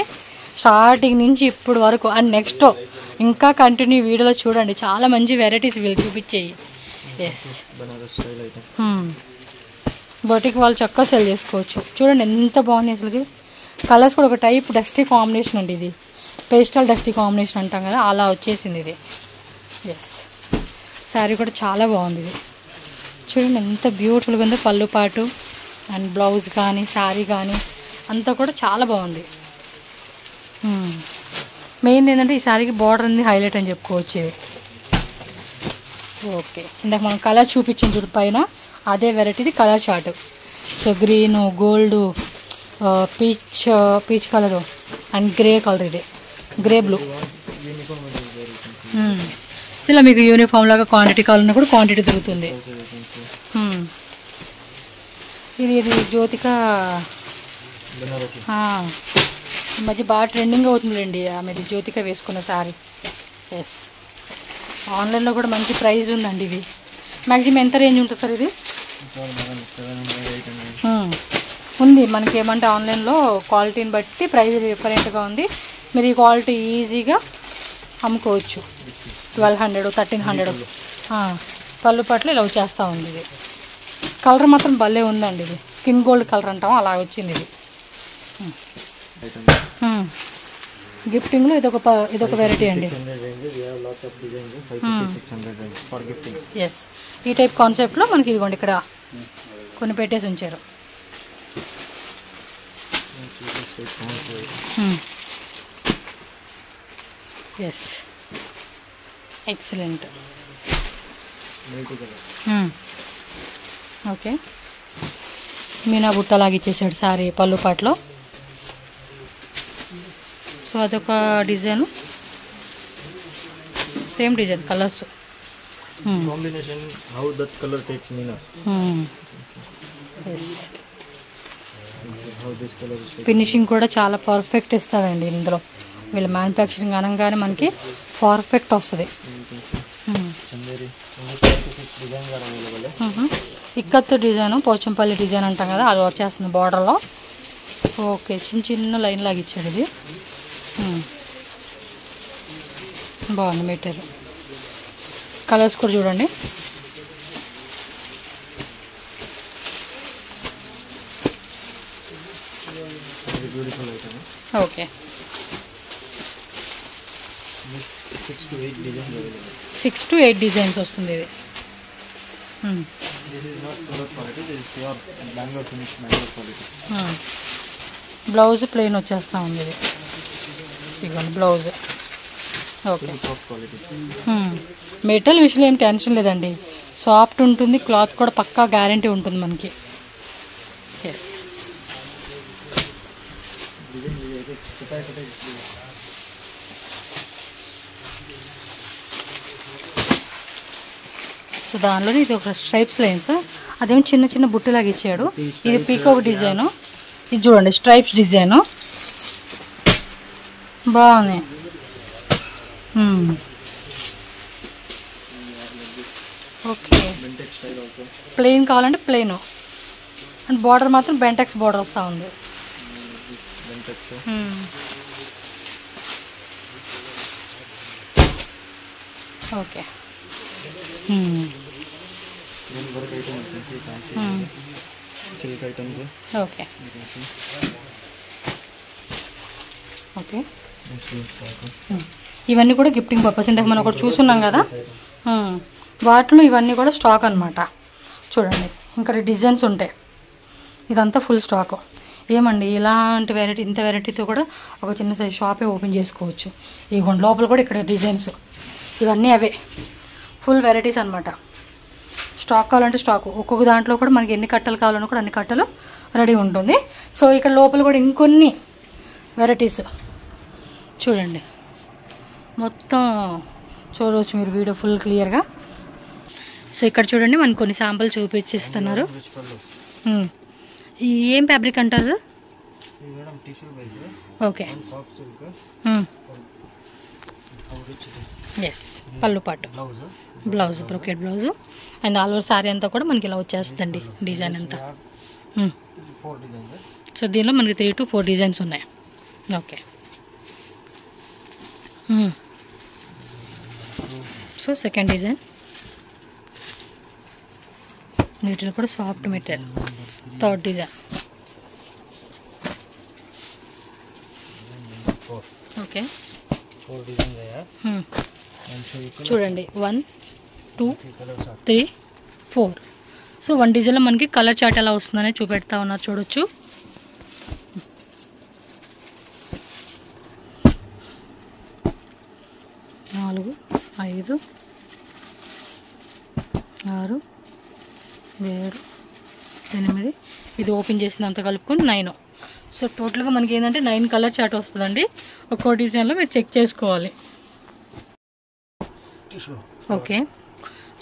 స్టార్టింగ్ నుంచి ఇప్పుడు వరకు. అండ్ నెక్స్ట్ ఇంకా కంటిన్యూ వీడియోలో చూడండి, చాలా మంచి వెరైటీస్ వీళ్ళు చూపించేయి. ఎస్, బొటిక్ వాళ్ళు చక్కగా సెల్ చేసుకోవచ్చు. చూడండి ఎంత బాగున్నాయి అసలు. కలర్స్ కూడా ఒక టైప్ డస్టీ కాంబినేషన్ అండి, ఇది పేస్టల్ డస్టీ కాంబినేషన్ అంటాం కదా, అలా వచ్చేసింది ఇది. ఎస్, శారీ కూడా చాలా బాగుంది ఇది. చూడండి ఎంత బ్యూటిఫుల్గా ఉందో. పళ్ళు పాటు అండ్ బ్లౌజ్ కానీ శారీ కానీ అంతా కూడా చాలా బాగుంది. మెయిన్ ఏంటంటే ఈ శారీకి బార్డర్ అనేది హైలైట్ అని చెప్పుకోవచ్చు ఇది. ఓకే, ఇందాక మనం కలర్ చూపించాం చూడు పైన, అదే వెరైటీది colour chart. So green, gold, peach colour and grey colour, ఇది గ్రే బ్లూ. సో ఇలా మీకు యూనిఫామ్ లాగా క్వాంటిటీ కావాలన్నా కూడా క్వాంటిటీ దొరుకుతుంది. ఇది జ్యోతిక ఈ మధ్య బాగా ట్రెండింగ్ అవుతుందిలేండి ఆమెది, జ్యోతిక వేసుకున్న శారీ. ఎస్, ఆన్లైన్లో కూడా మంచి ప్రైస్ ఉందండి ఇది. మ్యాక్సిమం ఎంత రేంజ్ ఉంటుంది సార్ ఇది? ఉంది మనకి. ఏమంటే ఆన్లైన్లో క్వాలిటీని బట్టి ప్రైస్ డిఫరెంట్గా ఉంది. మీరు ఈ క్వాలిటీ ఈజీగా అమ్ముకోవచ్చు. 1200, 1300. పళ్ళు పట్లు ఇలా వచ్చేస్తూ ఉంది. ఇది కలర్ మాత్రం భలే ఉందండి, ఇది స్కిన్ గోల్డ్ కలర్ అంటాం అలా వచ్చింది ఇది. గిఫ్టింగ్లో ఇదొక వెరైటీ అండి. ఎస్, ఈ టైప్ కాన్సెప్ట్లో మనకి ఇదిగోండి ఇక్కడ కొన్ని పెట్టేసి ఉంచారు. Yes, excellent. ఓకే, మీనా బుట్టలాగా ఇచ్చేసాడు సారీ పళ్ళు పాటలో. సో అదొక design, same design colours. Finishing కూడా చాలా పర్ఫెక్ట్ ఇస్తారండి ఇందులో. వీళ్ళ మ్యానుఫ్యాక్చరింగ్ అనగానే మనకి పర్ఫెక్ట్ వస్తుంది. ఇక్కత్తు డిజైన్, పోచంపల్లి డిజైన్ అంటాం కదా, అది వచ్చేస్తుంది బార్డర్లో. ఓకే, చిన్న చిన్న లైన్ లాగా ఇచ్చాడు ఇది. బాగుంది మెటీరియల్. కలర్స్ కూడా చూడండి. ఓకే, 6 to 8 డిజైన్స్ వస్తుంది ఇది. బ్లౌజ్ ప్లెయిన్ వచ్చేస్తా ఉంది ఇది. ఇదిగోండి బ్లౌజ్. ఓకే, మెటీరియల్ విషయంలో ఏం టెన్షన్ లేదండి, సాఫ్ట్ ఉంటుంది, క్లాత్ కూడా పక్కా గ్యారంటీ ఉంటుంది మనకి. ఎస్, సో దానిలోనే ఇది ఒక స్ట్రైప్స్ లైన్స్, అదేమో చిన్న చిన్న బుట్టలాగా ఇచ్చాడు. ఇది పీకాక్ డిజైను. ఇది చూడండి స్ట్రైప్స్ డిజైను, బాగుంది. ఓకే, ప్లెయిన్ కావాలంటే ప్లెయిన్, అండ్ బార్డర్ మాత్రం బెంటెక్స్ బార్డర్ వస్తూ ఉంది. Okay, okay, okay. ఇవన్నీ కూడా గిఫ్టింగ్ పర్పస్. ఇందాక మనం ఒకటి చూస్తున్నాం కదా, వాటిలో ఇవన్నీ కూడా స్టాక్ అనమాట. చూడండి ఇంకా డిజైన్స్ ఉంటాయి. ఇదంతా ఫుల్ స్టాక్. ఏమండి ఇలాంటి వెరైటీ, ఇంత వెరైటీతో కూడా ఒక చిన్న సైజ్ షాపే ఓపెన్ చేసుకోవచ్చు. ఈ లోపల కూడా ఇక్కడ డిజైన్స్ ఇవన్నీ అవే ఫుల్ వెరైటీస్ అనమాట. స్టాక్ కావాలంటే స్టాక్, ఒక్కొక్క దాంట్లో కూడా మనకి ఎన్ని కట్టలు కావాలన్నా కూడా అన్ని కట్టలు రెడీ ఉంటుంది. సో ఇక్కడ లోపల కూడా ఇంకొన్ని వెరైటీస్ చూడండి, మొత్తం చూడవచ్చు మీరు వీడియో ఫుల్ క్లియర్గా. సో ఇక్కడ చూడండి మనకు కొన్ని శాంపుల్ చూపించిస్తున్నారు. ఏం ఫ్యాబ్రిక్ అంటారు? ఓకే, ఎస్, పళ్ళు పాటు, blouse brocade blouse, and all over sari అంతా కూడా మనకి ఇలా వచ్చేస్తుందండి డిజైన్ అంతా. సో దీనిలో మనకి 3 to 4 డిజైన్స్ ఉన్నాయి. Okay, so second design, material కూడా soft material. Third design, okay, చూడండి 1 2 3 4. సో 1 డిజైన్లో మనకి కలర్ చార్ట్ ఎలా వస్తుందనే చూపెడతా ఉన్నారు, చూడొచ్చు. నాలుగు 5 6 7 8, ఇది ఓపెన్ చేసినంత కలుపుకొని 9. సో టోటల్గా మనకి ఏంటంటే 9 కలర్ చార్ట్ వస్తుందండి. ఒక్కో డిజైన్లో మీరు చెక్ చేసుకోవాలి. ఓకే,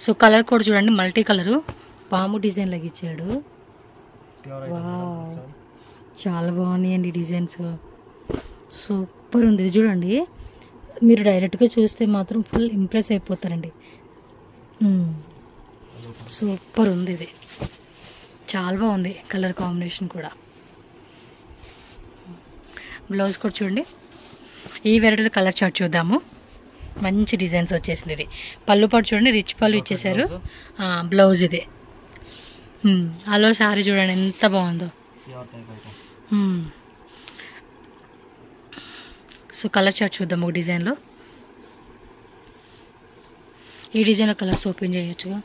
సో కలర్ కూడా చూడండి, మల్టీ కలరు పాము డిజైన్ లాగా ఇచ్చాడు. వావ్, చాలా బాగున్నాయండి డిజైన్స్, సూపర్ ఉంది. ఇది చూడండి, మీరు డైరెక్ట్గా చూస్తే మాత్రం ఫుల్ ఇంప్రెస్ అయిపోతారండి. సూపర్ ఉంది, ఇది చాలా బాగుంది కలర్ కాంబినేషన్ కూడా. బ్లౌజ్ కూడా చూడండి, ఈ వెరైటీలో కలర్ చార్ట్ చూద్దాము. మంచి డిజైన్స్ వచ్చేసింది. ఇది పళ్ళు పాటు చూడండి, రిచ్ పళ్ళు ఇచ్చేసారు. బ్లౌజ్ ఇది. అలో శారీ చూడండి ఎంత బాగుందో. సో కలర్ చార్ట్ చూద్దాం ఒక డిజైన్లో. ఈ డిజైన్లో కలర్స్ ఓపెన్ చేయొచ్చుగా.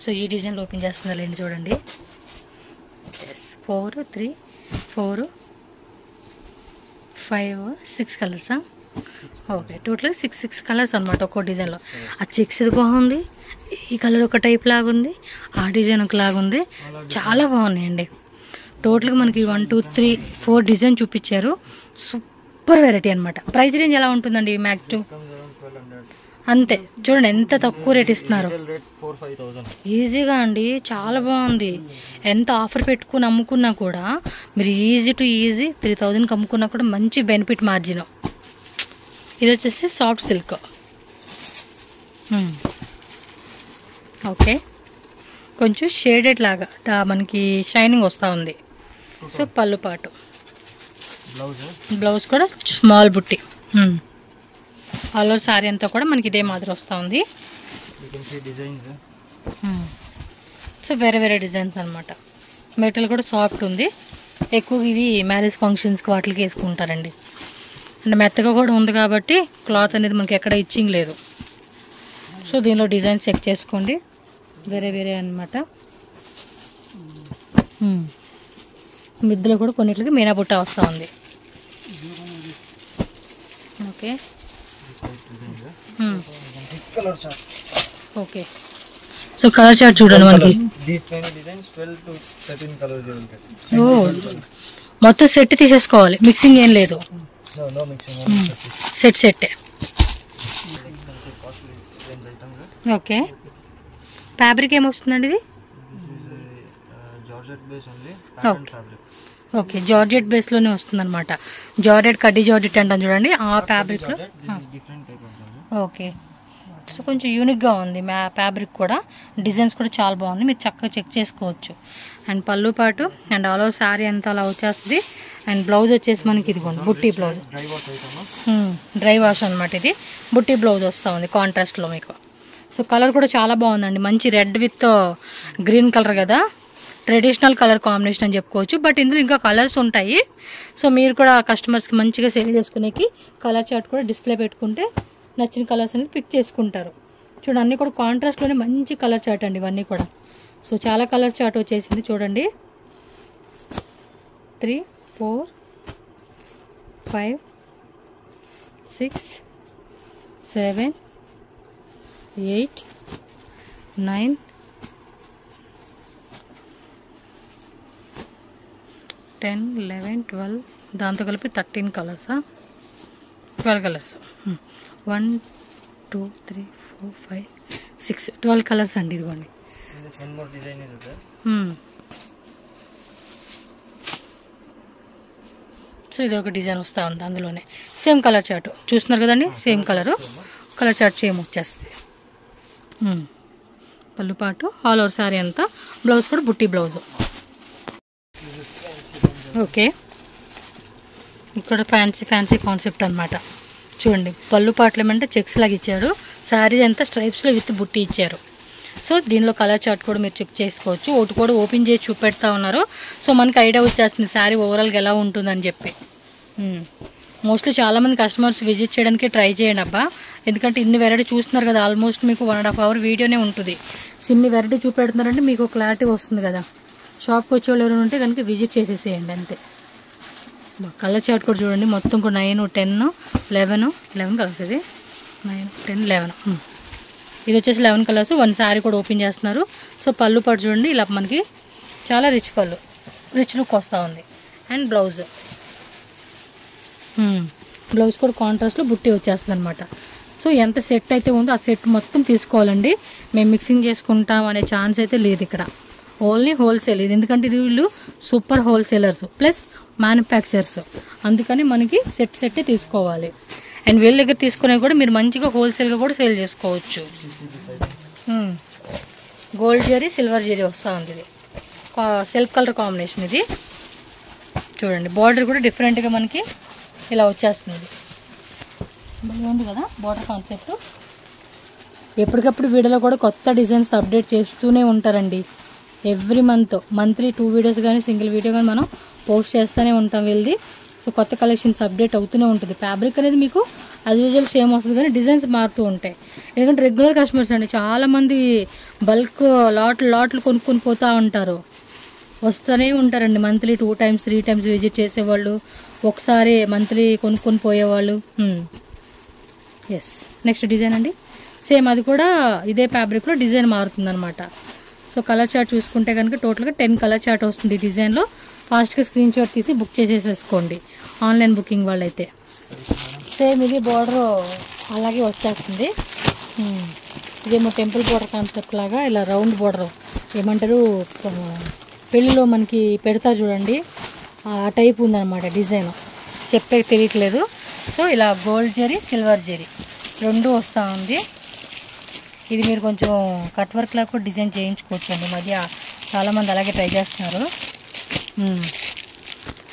సో ఈ డిజైన్లో ఓపెన్ చేస్తున్నా లేండి, చూడండి. 4 3 4 5 6 కలర్సా? ఓకే, టోటల్గా 6 కలర్స్ అనమాట ఒక్కో డిజైన్లో. ఆ చెక్స్ బాగుంది, ఈ కలర్ ఒక టైప్ లాగుంది, ఆ డిజైన్ ఒక లాగుంది, చాలా బాగున్నాయండి. టోటల్గా మనకి 1 2 3 4 డిజైన్ చూపించారు. సూపర్ వెరైటీ అనమాట. ప్రైస్ రేంజ్ ఎలా ఉంటుందండి? మ్యాక్స్ అంతే, చూడండి ఎంత తక్కువ రేట్ ఇస్తున్నారు. ఈజీగా అండి, చాలా బాగుంది. ఎంత ఆఫర్ పెట్టుకుని అమ్ముకున్నా కూడా మీరు ఈజీ టు ఈజీ 3000కి అమ్ముకున్నా కూడా మంచి బెనిఫిట్ మార్జిన్. ఇది వచ్చేసి సాఫ్ట్ సిల్క్. ఓకే, కొంచెం షేడెడ్ లాగా మనకి షైనింగ్ వస్తూ ఉంది. సో పళ్ళు పాటు, బ్లౌజ్ కూడా స్మాల్ బుట్టి. ఆల్ ఓవర్ శారీ అంతా కూడా మనకి ఇదే మాదిరి వస్తూ ఉంది. సో వేరే వేరే డిజైన్స్ అనమాట. మెటీరియల్ కూడా సాఫ్ట్ ఉంది. ఎక్కువ ఇవి మ్యారేజ్ ఫంక్షన్స్కి వాటికి వేసుకుంటారండి. అంటే మెత్తగా కూడా ఉంది కాబట్టి క్లాత్ అనేది మనకి ఎక్కడ ఇచ్చింగ్ లేదు. సో దీనిలో డిజైన్ చెక్ చేసుకోండి, వేరే వేరే అనమాట. మిద్దెలో కూడా కొన్నిటికి మీనా బుట్ట వస్తూ ఉంది. Okay okay, so colour chart చూడండి మనకి. మొత్తం సెట్ తీసేసుకోవాలి, మిక్సింగ్ ఏం లేదు. Set okay. ఫ్యాబ్రిక్ ఏమొస్తుందండి ఇది? ఓకే, జార్జెట్ బేస్లోనే వస్తుంది అనమాట. జార్జెట్, కడ్డీ జార్జెట్ అంటాం చూడండి, ఆ ఫ్యాబ్రిక్లో. ఓకే, సో కొంచెం యూనిక్గా ఉంది ఫ్యాబ్రిక్ కూడా. డిజైన్స్ కూడా చాలా బాగుంది, మీరు చక్కగా చెక్ చేసుకోవచ్చు. అండ్ పళ్ళు పాటు అండ్ ఆల్ ఓవర్ శారీ అంతా అలా వచ్చేస్తుంది. అండ్ బ్లౌజ్ వచ్చేసి మనకి ఇదిగోండి బుట్టి బ్లౌజ్, డ్రై వాష్ అనమాట. ఇది బుట్టి బ్లౌజ్ వస్తూ ఉంది కాంట్రాస్ట్లో మీకు. సో కలర్ కూడా చాలా బాగుందండి, మంచి రెడ్ విత్ గ్రీన్ కలర్ కదా, ట్రెడిషనల్ కలర్ కాంబినేషన్ అని చెప్పుకోవచ్చు. బట్ ఇందులో ఇంకా కలర్స్ ఉంటాయి. సో మీరు కూడా కస్టమర్స్కి మంచిగా సేల్ చేసుకునేకి కలర్ చార్ట్ కూడా డిస్ప్లే పెట్టుకుంటే నచ్చిన కలర్స్ అనేది పిక్ చేసుకుంటారు. చూడండి, అన్నీ కూడా కాంట్రాస్ట్లోనే మంచి కలర్ చార్ట్ అండి ఇవన్నీ కూడా. సో చాలా కలర్ చార్ట్ వచ్చేసింది చూడండి. 3, 4, 5, 6, 7, 8, 9, 10, 11, 12, దాంతో కలిపి 13 కలర్సా? 12 కలర్స్. 1, 2, 3, 4, 5, 6, 12 కలర్స్ అండి ఇదిగోండి. సో ఇది ఒక డిజైన్ వస్తూ ఉంది, అందులోనే సేమ్ కలర్ చార్ట్ చూస్తున్నారు కదండి, సేమ్ కలర్ చార్ట్ సేమ్ వచ్చేస్తుంది. పళ్ళు పాటు ఆల్ ఓవర్ శారీ అంతా, బ్లౌజ్ కూడా బుట్టి బ్లౌజ్. ఓకే, ఇక్కడ ఫ్యాన్సీ కాన్సెప్ట్ అనమాట. చూడండి, పళ్ళు పాటలు ఏమంటే చెక్స్ లాగా ఇచ్చారు, శారీ అంతా స్ట్రైప్స్లో విత్ బుట్టి ఇచ్చారు. సో దీనిలో కలర్ చార్ట్ కూడా మీరు చెక్ చేసుకోవచ్చు. ఒకటి కూడా ఓపెన్ చేసి చూపెడతా ఉన్నారు. సో మనకి ఐడియా వచ్చేస్తుంది శారీ ఓవరాల్గా ఎలా ఉంటుందని చెప్పి. మోస్ట్లీ చాలామంది కస్టమర్స్ విజిట్ చేయడానికి ట్రై చేయండి అబ్బా, ఎందుకంటే ఇన్ని వెరైటీ చూస్తున్నారు కదా. ఆల్మోస్ట్ మీకు 1.5 hour వీడియోనే ఉంటుంది. సో ఇన్ని వెరైటీ చూపెడుతున్నారంటే మీకు క్లారిటీ వస్తుంది కదా. షాప్కి వచ్చే వాళ్ళు ఎవరైనా ఉంటే కనుక విజిట్ చేసేసేయండి అంతే. కలర్ చార్ట్ కూడా చూడండి, మొత్తం కూడా 9, 10, 11 కలర్స్. ఇది 9, 10, 11. ఇది వచ్చేసి 11 కలర్స్. 1 శారీ కూడా ఓపెన్ చేస్తున్నారు. సో పళ్ళు పాటు చూడండి, ఇలా మనకి చాలా రిచ్ పళ్ళు, రిచ్ లుక్ వస్తూ ఉంది. అండ్ బ్లౌజ్ కూడా కాంట్రాస్ట్లో బుట్టి వచ్చేస్తుంది అనమాట. సో ఎంత సెట్ అయితే ఉందో ఆ సెట్ మొత్తం తీసుకోవాలండి. మేము మిక్సింగ్ చేసుకుంటాం అనే ఛాన్స్ అయితే లేదు ఇక్కడ. ఓన్లీ హోల్సేల్ ఇది, ఎందుకంటే ఇది వీళ్ళు సూపర్ హోల్సేలర్స్ ప్లస్ మ్యానుఫ్యాక్చరర్స్, అందుకని మనకి సెట్టే తీసుకోవాలి. అండ్ వీళ్ళ దగ్గర తీసుకునేవి కూడా మీరు మంచిగా హోల్సేల్గా కూడా సేల్ చేసుకోవచ్చు. గోల్డ్ జరీ, సిల్వర్ జరీ వస్తూ ఉంది. ఇది సెల్ఫ్ కలర్ కాంబినేషన్. ఇది చూడండి, బార్డర్ కూడా డిఫరెంట్గా మనకి ఇలా వచ్చేస్తుంది. బాగుంది కదా బార్డర్ కాన్సెప్ట్. ఎప్పటికప్పుడు వీడియోలో కూడా కొత్త డిజైన్స్ అప్డేట్ చేస్తూనే ఉంటారండి. ఎవ్రీ మంత్లీ 2 వీడియోస్ కానీ సింగిల్ వీడియో కానీ మనం పోస్ట్ చేస్తూనే ఉంటాం వీళ్ళది. సో కొత్త కలెక్షన్స్ అప్డేట్ అవుతూనే ఉంటుంది. ఫ్యాబ్రిక్ అనేది మీకు యాజ్ యూజువల్ సేమ్ వస్తుంది, కానీ డిజైన్స్ మారుతూ ఉంటాయి. ఎందుకంటే రెగ్యులర్ కస్టమర్స్ అండి, చాలామంది బల్క్ లాట్లు కొనుక్కొని పోతూ ఉంటారు, వస్తూనే ఉంటారండి. మంత్లీ 2 times 3 times విజిట్ చేసేవాళ్ళు, ఒకసారి మంత్లీ కొనుక్కొని పోయేవాళ్ళు. ఎస్, నెక్స్ట్ డిజైన్ అండి. సేమ్ అది కూడా ఇదే ఫ్యాబ్రిక్లో డిజైన్ మారుతుంది అనమాట. సో కలర్ చార్ట్ చూసుకుంటే కనుక టోటల్గా 10 కలర్ చార్ట్ వస్తుంది ఈ డిజైన్లో. ఫాస్ట్గా స్క్రీన్ షాట్ తీసి బుక్ చేసేసుకోండి ఆన్లైన్ బుకింగ్ వాళ్ళైతే. సేమ్ ఇది బార్డర్ అలాగే వచ్చేస్తుంది. ఇదేమో టెంపుల్ బార్డర్ కాన్సెప్ట్ లాగా ఇలా రౌండ్ బార్డర్, ఏమంటారు పెళ్ళిలో మనకి పెడతారు చూడండి, ఆ టైప్ ఉందన్నమాట డిజైన్, చెప్పే తెలియట్లేదు. సో ఇలా గోల్డ్ జరీ, సిల్వర్ జరీ 2 వస్తూ ఉంది. ఇది మీరు కొంచెం కట్ వర్క్ లాగా కూడా డిజైన్ చేయించుకోవచ్చు అండి. మధ్య చాలామంది అలాగే ట్రై చేస్తున్నారు.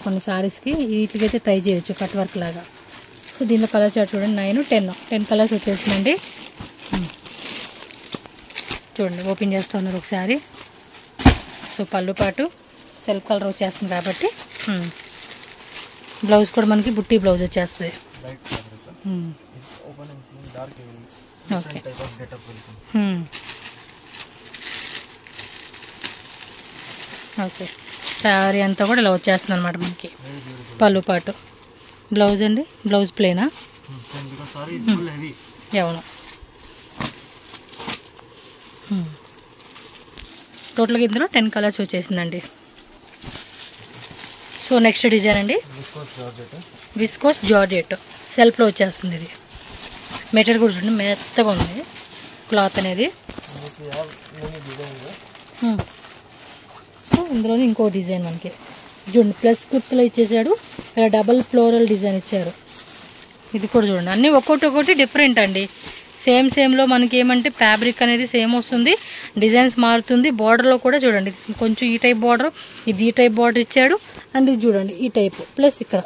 కొన్ని సారీస్కి వీటికైతే ట్రై చేయొచ్చు కట్ వర్క్ లాగా. సో దీనిలో కలర్ చార్ట్ చూడండి 9, 10 కలర్స్ వచ్చేసిందండి. చూడండి ఓపెన్ చేస్తూ ఉన్నారు ఒకసారి. సో పళ్ళు పాటు సెల్ఫ్ కలర్ వచ్చేస్తుంది కాబట్టి బ్లౌజ్ కూడా మనకి బుట్టి బ్లౌజ్ వచ్చేస్తుంది. ఓకే ఓకే శారీ అంతా కూడా ఇలా వచ్చేస్తుంది అనమాట మనకి. పళ్ళు పాటు బ్లౌజ్ అండి, బ్లౌజ్ ప్లేనా? అవును. టోటల్గా ఇందులో 10 కలర్స్ వచ్చేసిందండి. సో నెక్స్ట్ డిజైన్ అండి విస్కోస్ జార్జెట్ సెల్ఫ్లో వచ్చేస్తుంది. ఇది మెటీరియల్ కూడా చూడండి మెత్తగా ఉంది క్లాత్ అనేది. సో ఇందులోనే ఇంకో డిజైన్ మనకి చూడండి ప్లస్ కుర్తులో ఇచ్చేసాడు, ఇలా డబల్ ఫ్లోరల్ డిజైన్ ఇచ్చారు. ఇది కూడా చూడండి అన్నీ ఒక్కొక్కటి డిఫరెంట్ అండి. సేమ్లో మనకి ఏమంటే ఫ్యాబ్రిక్ అనేది సేమ్ వస్తుంది, డిజైన్స్ మారుతుంది. బార్డర్లో కూడా చూడండి కొంచెం ఈ టైప్ బార్డర్, ఇది ఈ టైప్ బార్డర్ ఇచ్చాడు. అండ్ ఇది చూడండి ఈ టైప్ ప్లస్ ఇక్కడ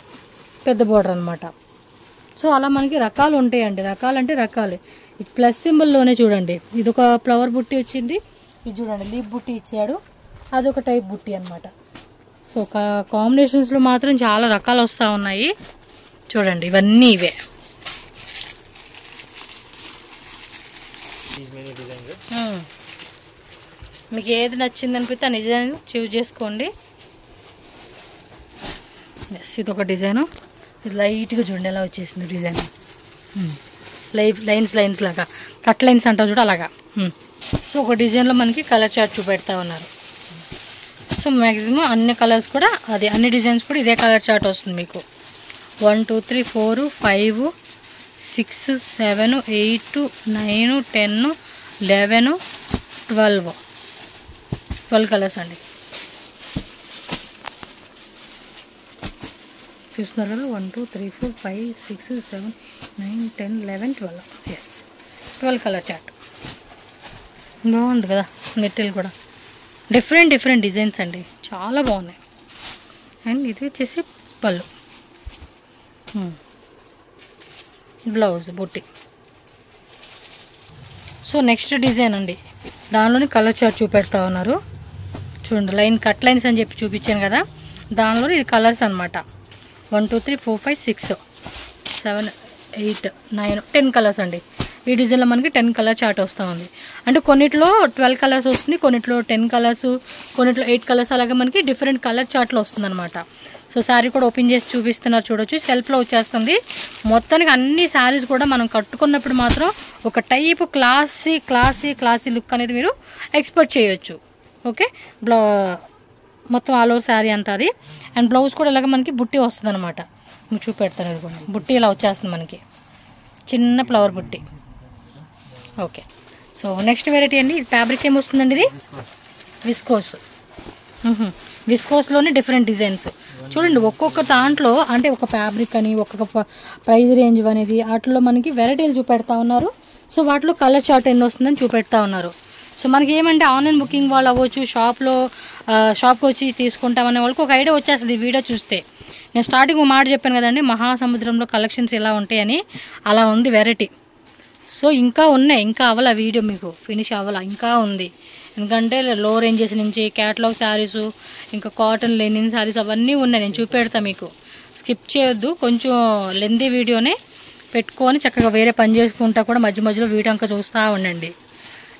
పెద్ద బార్డర్ అనమాట. సో అలా మనకి రకాలు ఉంటాయండి. రకాలంటే రకాలే. ప్లస్ సింబల్లోనే చూడండి ఇది ఒక ఫ్లవర్ బుట్టి వచ్చింది, ఇది చూడండి లీప్ బుట్టి ఇచ్చాడు, అదొక టైప్ బుట్టి అనమాట. సో కాంబినేషన్స్లో మాత్రం చాలా రకాలు వస్తూ ఉన్నాయి. చూడండి ఇవన్నీ ఇవే. మీకు ఏది నచ్చింది అనిపిస్తే ఆ డిజైన్ చూజ్ చేసుకోండి. ఎస్ ఇది ఒక డిజైను, ఇది లైట్గా చూడండి ఎలా వచ్చేసింది డిజైన్. లైన్స్ లాగా కట్ లైన్స్ అంటారు చూడ అలాగా. సో ఒక డిజైన్లో మనకి కలర్ చార్ట్ చూపెడతా ఉన్నారు. సో మ్యాక్సిమం అన్ని కలర్స్ కూడా అదే, అన్ని డిజైన్స్ కూడా ఇదే కలర్ చార్ట్ వస్తుంది మీకు. 1 2 3 4 5 6 7 8 9 10 11 12 కలర్స్ అండి. చూస్తున్నారు కదా 1 2 3 4 5 6 7 9 10 11 12. ఎస్ 12 కలర్ చార్ట్ బాగుంది కదా. మెటీరియల్ కూడా డిఫరెంట్ డిజైన్స్ అండి, చాలా బాగున్నాయి. అండ్ ఇది వచ్చేసి పళ్ళు, బ్లౌజ్ బుట్టి. సో నెక్స్ట్ డిజైన్ అండి, దానిలోని కలర్ చార్ట్ చూపెడతా ఉన్నారు. చూడండి కట్ లైన్స్ అని చెప్పి చూపించాను కదా, దానిలో ఇది కలర్స్ అనమాట. 1 2 3 4 5 6 7 8 9 10 కలర్స్ అండి. ఈ డిజైన్లో మనకి 10 కలర్ చార్ట్ వస్తూ ఉంది. అంటే కొన్నిట్లో 12 కలర్స్ వస్తుంది, కొన్నిట్లో 10 కలర్స్, కొన్నిట్లో 8 కలర్స్, అలాగే మనకి డిఫరెంట్ కలర్ చార్ట్లో వస్తుంది అనమాట. సో శారీ కూడా ఓపెన్ చేసి చూపిస్తున్నారు చూడొచ్చు, సెల్ఫ్లో వచ్చేస్తుంది. మొత్తానికి అన్ని శారీస్ కూడా మనం కట్టుకున్నప్పుడు మాత్రం ఒక టైపు క్లాసీ లుక్ అనేది మీరు ఎక్స్పెక్ట్ చేయొచ్చు. ఓకే మొత్తం ఆల్ ఓవర్ శారీ అంతా అది. అండ్ బ్లౌజ్ కూడా ఇలాగ మనకి బుట్టి వస్తుంది అనమాట. మీకు చూపెడతాను అనుకోండి, బుట్టి ఇలా వచ్చేస్తుంది మనకి, చిన్న ఫ్లవర్ బుట్టి. ఓకే సో నెక్స్ట్ వెరైటీ అండి, ఇది ఫ్యాబ్రిక్ ఏమొస్తుందండి, ఇది విస్కోస్లోనే డిఫరెంట్ డిజైన్స్ చూడండి. ఒక్కొక్క దాంట్లో అంటే ఒక ఫ్యాబ్రిక్ అని ఒక్కొక్క ప్రైస్ రేంజ్ అనేది వాటిలో మనకి వెరైటీలు చూపెడతా ఉన్నారు. సో వాటిలో కలర్ చార్ట్ ఎన్ని వస్తుందని చూపెడతా ఉన్నారు. సో మనకి ఏమంటే ఆన్లైన్ బుకింగ్ వాళ్ళు అవ్వచ్చు, షాప్కి వచ్చి తీసుకుంటామనే వాళ్ళకి ఒక ఐడియా వచ్చేస్తుంది వీడియో చూస్తే. నేను స్టార్టింగ్ ఒక మాట చెప్పాను కదండి, మహాసముద్రంలో కలెక్షన్స్ ఎలా ఉంటాయని, అలా ఉంది వెరైటీ. సో ఇంకా ఉన్నాయి, ఇంకా అవ్వాల వీడియో మీకు ఫినిష్ అవ్వాల, ఇంకా ఉంది. ఎందుకంటే లో రేంజెస్ నుంచి క్యాటలాగ్ శారీస్, ఇంకా కాటన్ లెనిన్ శారీస్ అవన్నీ ఉన్నాయి. నేను చూపెడతా మీకు, స్కిప్ చేయొద్దు. కొంచెం లెందీ వీడియోనే పెట్టుకొని చక్కగా వేరే పని చేసుకుంటా కూడా మధ్య మధ్యలో వీడియో ఇంకా చూస్తూ ఉండండి.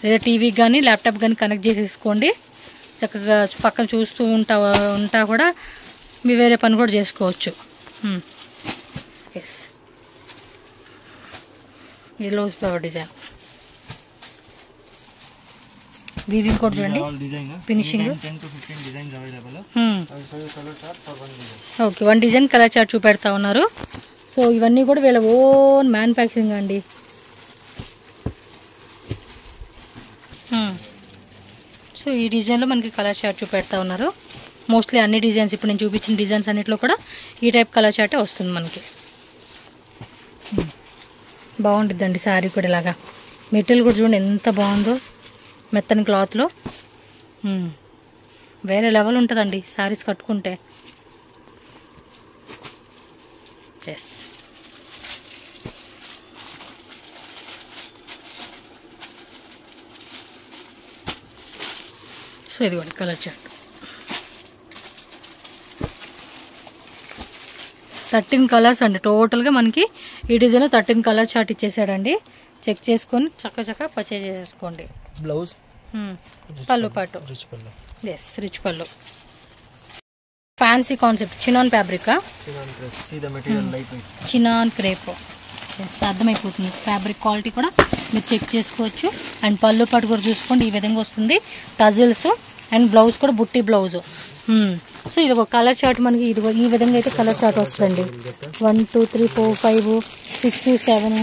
లేదా టీవీకి కానీ ల్యాప్టాప్ కానీ కనెక్ట్ చేసేసుకోండి, చక్కగా పక్కన చూస్తూ ఉంటా కూడా మీ వేరే పని కూడా చేసుకోవచ్చు. ఎస్ ఇది లోస్ ఫ్లవర్ డిజైన్, వీవింగ్ కూడా చూడండి finishing. Okay 1 design colour chart చూపెడతా ఉన్నారు. సో ఇవన్నీ కూడా వీళ్ళ ఓన్ మ్యానుఫ్యాక్చరింగ్ అండి. సో ఈ డిజైన్లో మనకి కలర్ చార్ట్ చూపెడతా ఉన్నారు. మోస్ట్లీ అన్ని డిజైన్స్ ఇప్పుడు నేను చూపించిన డిజైన్స్ అన్నింటిలో కూడా ఈ టైప్ కలర్ చార్టే వస్తుంది మనకి. బాగుంటుందండి శారీ కూడా ఇలాగా మెటీరియల్ కూడా చూడండి ఎంత బాగుందో, మెత్తని క్లాత్లో. వేరే లెవెల్ ఉంటుందండి శారీస్ కట్టుకుంటే. ఎస్, సో ఇది కూడా కలర్ చార్ట్. 13 కలర్స్ అండి టోటల్గా మనకి. ఈ డిజైన్లో 13 కలర్ చార్ట్ ఇచ్చేసాడండి. చెక్ చేసుకొని చక్క పర్చేజ్ చేసేసుకోండి. బ్లౌజ్ పళ్ళు పాటు ఎస్, రిచ్ పళ్ళు. ఫ్యాన్సీ కాన్సెప్ట్ చినాన్ ఫ్యాబ్రికా, చినాన్ క్రేప్. ఎస్, అర్థమైపోతుంది. ఫ్యాబ్రిక్ క్వాలిటీ కూడా మీరు చెక్ చేసుకోవచ్చు. అండ్ పళ్ళు పాటు కూడా చూసుకోండి, ఈ విధంగా వస్తుంది. టజిల్స్ అండ్ బ్లౌజ్ కూడా బుట్టి బ్లౌజ్. సో ఇది ఒక కలర్ చార్ట్ మనకి. ఇది ఈ విధంగా అయితే కలర్ చార్ట్ వస్తుందండి. 1 2 3 4 5 6 7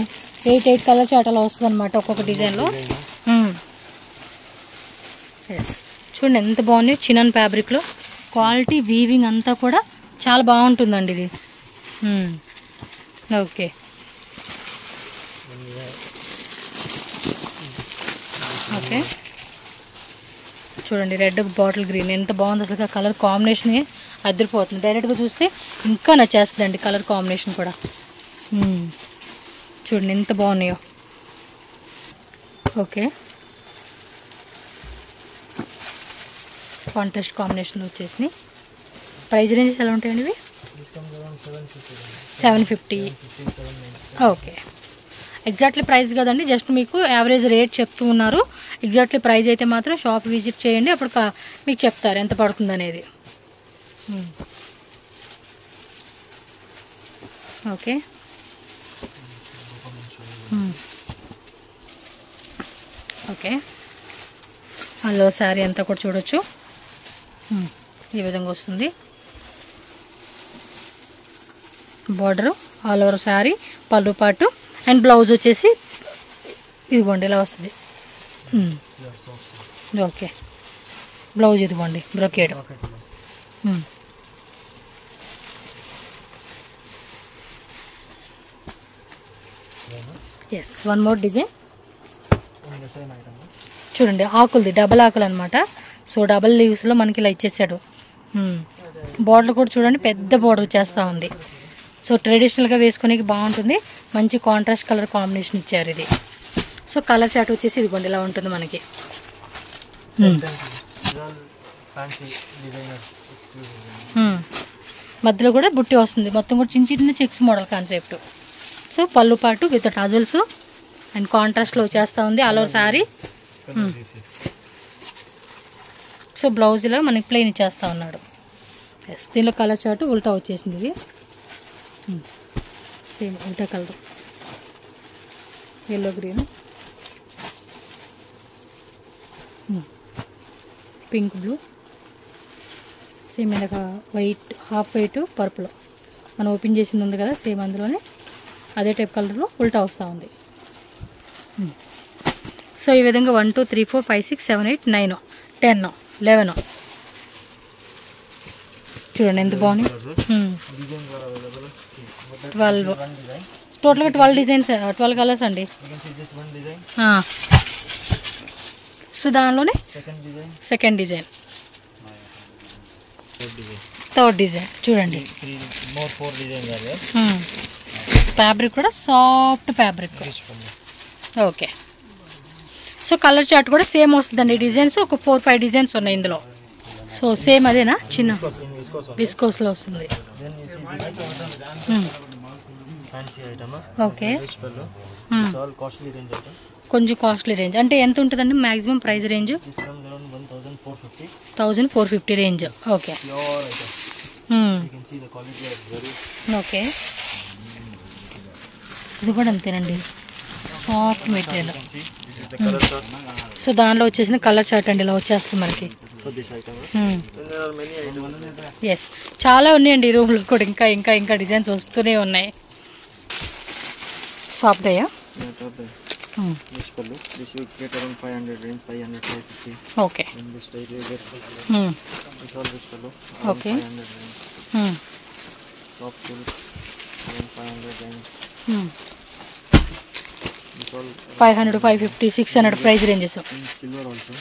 8 కలర్ చార్ట్ అలా వస్తుంది అనమాట ఒక్కొక్క డిజైన్లో. ఎస్, చూడండి ఎంత బాగుంది. చినాన్ ఫ్యాబ్రిక్లో క్వాలిటీ, వీవింగ్ అంతా కూడా చాలా బాగుంటుందండి ఇది. Okay, okay. చూడండి రెడ్ బాటిల్ గ్రీన్ ఎంత బాగుంది అసలు. కలర్ కాంబినేషన్ అదిరిపోతుంది. డైరెక్ట్గా చూస్తే ఇంకా నచ్చేస్తుందండి కలర్ కాంబినేషన్ కూడా. చూడండి ఎంత బాగున్నాయో. ఓకే, కాంట్రాస్ట్ కాంబినేషన్లో వచ్చేసినాయి. ప్రైస్ రేంజెస్ ఎలా ఉంటాయండి ఇవి? 750. ఓకే, ఎగ్జాక్ట్లీ ప్రైస్ కదండి, జస్ట్ మీకు యావరేజ్ రేట్ చెప్తూ ఉన్నారు. ఎగ్జాక్ట్లీ ప్రైస్ అయితే మాత్రం షాప్ విజిట్ చేయండి, అప్పుడు మీకు చెప్తారు ఎంత పడుతుంది అనేది. Okay, okay. హలో శారీ అంతా కూడా చూడొచ్చు, ఈ విధంగా వస్తుంది. బార్డరు ఆల్ ఓవర్ శారీ, పళ్ళు పాటు అండ్ బ్లౌజ్ వచ్చేసి ఇదిగోండి ఇలా వస్తుంది. ఓకే, బ్లౌజ్ ఇదిగోండి brocade. Yes, one more design చూడండి. ఆకులది డబల్ ఆకులు అనమాట. సో డబల్ లీవ్స్లో మనకి ఇలా ఇచ్చేసాడు. బార్డర్ కూడా చూడండి పెద్ద బార్డర్ వచ్చేస్తూ ఉంది. సో ట్రెడిషనల్గా వేసుకునేకి బాగుంటుంది. మంచి కాంట్రాస్ట్ కలర్ కాంబినేషన్ ఇచ్చారు ఇది. సో కలర్ చార్ట్ వచ్చేసి ఇదిగోండి ఇలా ఉంటుంది మనకి. మధ్యలో కూడా బుట్టి వస్తుంది. మొత్తం కూడా చిన్న చిన్న చెక్స్ మోడల్ కాన్సెప్ట్. సో పళ్ళు పాటు విత్ టజల్స్ అండ్ కాంట్రాస్ట్లో వచ్చేస్తూ ఉంది all over sari. So blouse ఇలా మనకి ప్లెయిన్ ఇచ్చేస్తూ ఉన్నాడు. ఎస్, దీనిలో కలర్ చార్ట్ ఉల్టా వచ్చేసింది ఇది. సేమ్ ఉల్టా colour, yellow green, pink blue, same ఇలాగ వైట్, హాఫ్ వైట్, పర్పుల్ మనం ఓపెన్ చేసింది ఉంది కదా సేమ్ అందులోనే అదే టైప్ కలర్లో ఉల్టా వస్తూ ఉంది. సో ఈ విధంగా 1 2 3 4 5 6 7 8 9 10 11 చూడండి ఎంత బాగుంది. 12 టోటల్గా 12 డిజైన్స్, 12 కలర్స్ అండి. సో దానిలోనే సెకండ్ డిజైన్, థర్డ్ డిజైన్ చూడండి. ఫ్యాబ్రిక్ కూడా soft fabric. Okay, so colour chart కూడా సేమ్ వస్తుందండి. డిజైన్స్ ఒక 4-5 డిజైన్స్ ఉన్నాయి ఇందులో. సో సేమ్ అదేనా, చిన్న విస్కోస్లో వస్తుంది. ఓకే, కొంచెం కాస్ట్లీ రేంజ్ అంటే ఎంత ఉంటుందండి maximum price range? 1450 range. Okay, okay. ఇది కూడా అంతేనండి, సాఫ్ట్ మెటీరియల్. సో దానిలో వచ్చేసిన కలర్ చార్ట్ అండి ఇలా వచ్చేస్తుంది మనకి. ఎస్, చాలా ఉన్నాయండి ఈ రూమ్లో కూడా. ఇంకా ఇంకా ఇంకా డిజైన్స్ వస్తూనే ఉన్నాయి. సాఫ్ట్ అయ్యా. Okay, okay. 500, 550, 600 price ranges. Silver also.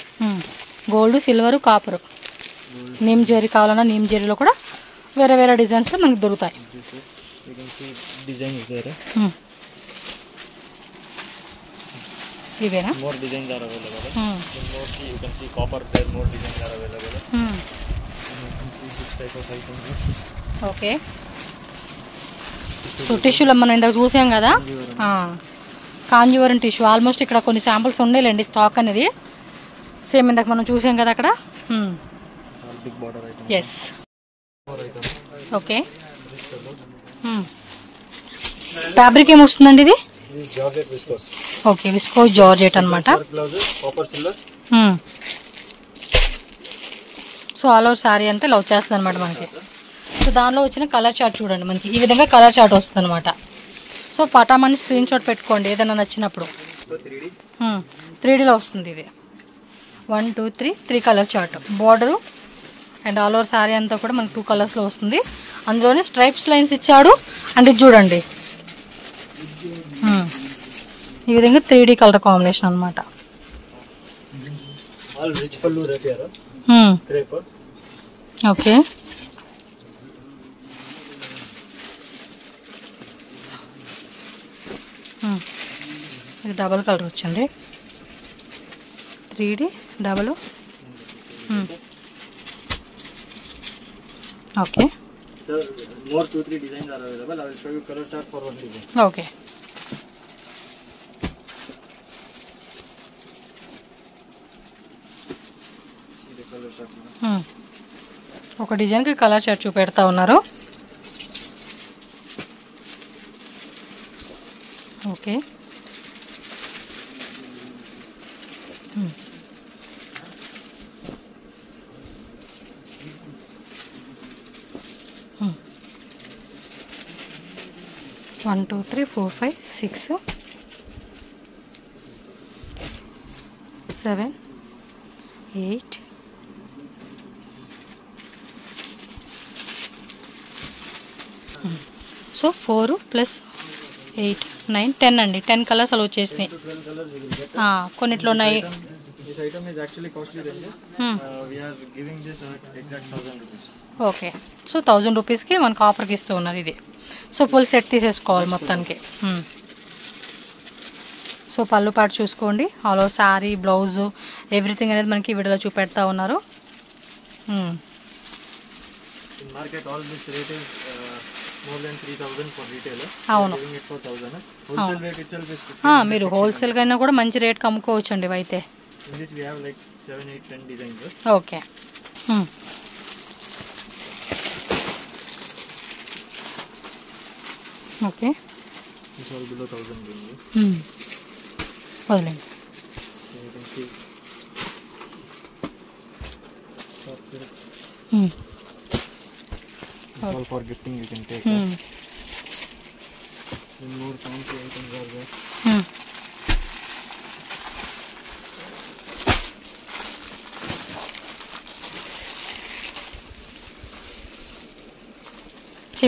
Gold, silver, copper. Neem zari కావాలన్నా నీమ్ జరీలో కూడా వేరే వేరే డిజైన్స్లో మనకి దొరుకుతాయి. You can see design is there. ఇవేనా? More designs are available. More see, you can see copper there, more designs are available. You can see this type of items. Okay. So టిష్యూలో మనం ఇందాక చూసాం కదా, కాంజీవరం టిష్యూ. ఆల్మోస్ట్ ఇక్కడ కొన్ని samples ఉండేలేండి stock అనేది. Same ఇందాక మనం చూసాం కదా అక్కడ. ఎస్. ఓకే. ఫ్యాబ్రిక్ ఏమొస్తుందండి ఇది? ఓకే, విస్కో జార్జెట్ అనమాట. సో ఆల్ ఓవర్ శారీ అంతా ఇలా వచ్చేస్తుంది అనమాట మనకి. సో దానిలో వచ్చిన కలర్ చార్ట్ చూడండి, మనకి ఈ విధంగా కలర్ చార్ట్ వస్తుంది అనమాట. సో పటామని స్క్రీన్ షాట్ పెట్టుకోండి ఏదైనా నచ్చినప్పుడు. 3Dలో వస్తుంది ఇది. 1 2 3 colour chart. Border and all over sari అంతా కూడా మనకు 2 కలర్స్లో వస్తుంది. అందులోనే స్ట్రైప్స్ లైన్స్ ఇచ్చాడు. అండ్ ఇది చూడండి ఈ విధంగా 3D కలర్ కాంబినేషన్ అనమాట. ఓకే. ఇది డబల్ కలర్ వచ్చింది. 3D double. Okay. More 2-3 designs are available. I will show you color chart for one design. Okay. See the color chart now. ఒక డిజైన్కి కలర్ చార్ట్ చూపెడతా ఉన్నారు. ఓకే. One, 2, 3, 4, 5, 6, 7, 8, 4 + 8, 9, 10 అండి. 10 colours అలా వచ్చేసినాయి. కొన్నిట్లో ఉన్నాయి. This item is actually costly range. We are giving this exact 1000 rupees. Okay. So 1000 రూపీస్కి మనకు ఆఫర్కి ఇస్తూ ఉన్నారు ఇది. సో ఫుల్ సెట్ తీసేసుకోవాలి మొత్తానికి. సో పళ్ళు పాటు చూసుకోండి. All over sari, blouse, everything అనేది మనకి వీడియోలో చూపెడతా ఉన్నారు. In market all this rate is more than 3000 for retailer. అవును. Giving it for 1000. Wholesale rate itself is 15. మీరు హోల్సేల్గా అయినా కూడా మంచి రేట్కి అమ్ముకోవచ్చు అండి ఇవైతే. In this we have like 7, 8, 10 designs. Okay. Okay. It's all below 1000 range. వదిలేండి. So you can see. It's all for gifting you can take. And more fancy items are there.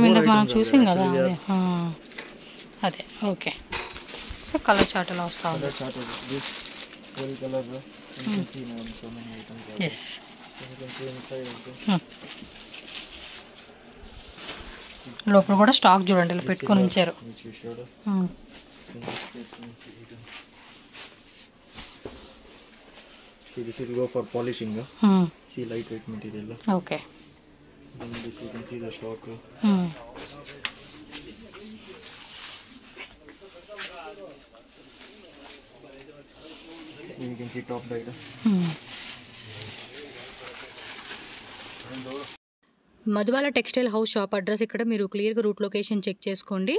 ఇందాక మనం చూసాం కదా అదే. ఓకే. సో కలర్ చార్ట్ అలా వస్తా ఉంది. Color chart is this full color. You can see now so many items are there. Yes. You can see inside also. లోపల కూడా స్టాక్ చూడండి ఇలా పెట్టుకొని ఉంచారు. Which we showed. See this will go for polishing. See lightweight material. Okay. Then this you can see the shock. You can see top light. Madhubala textile house shop address ఇక్కడ మీరు క్లియర్గా route location check చేసుకోండి.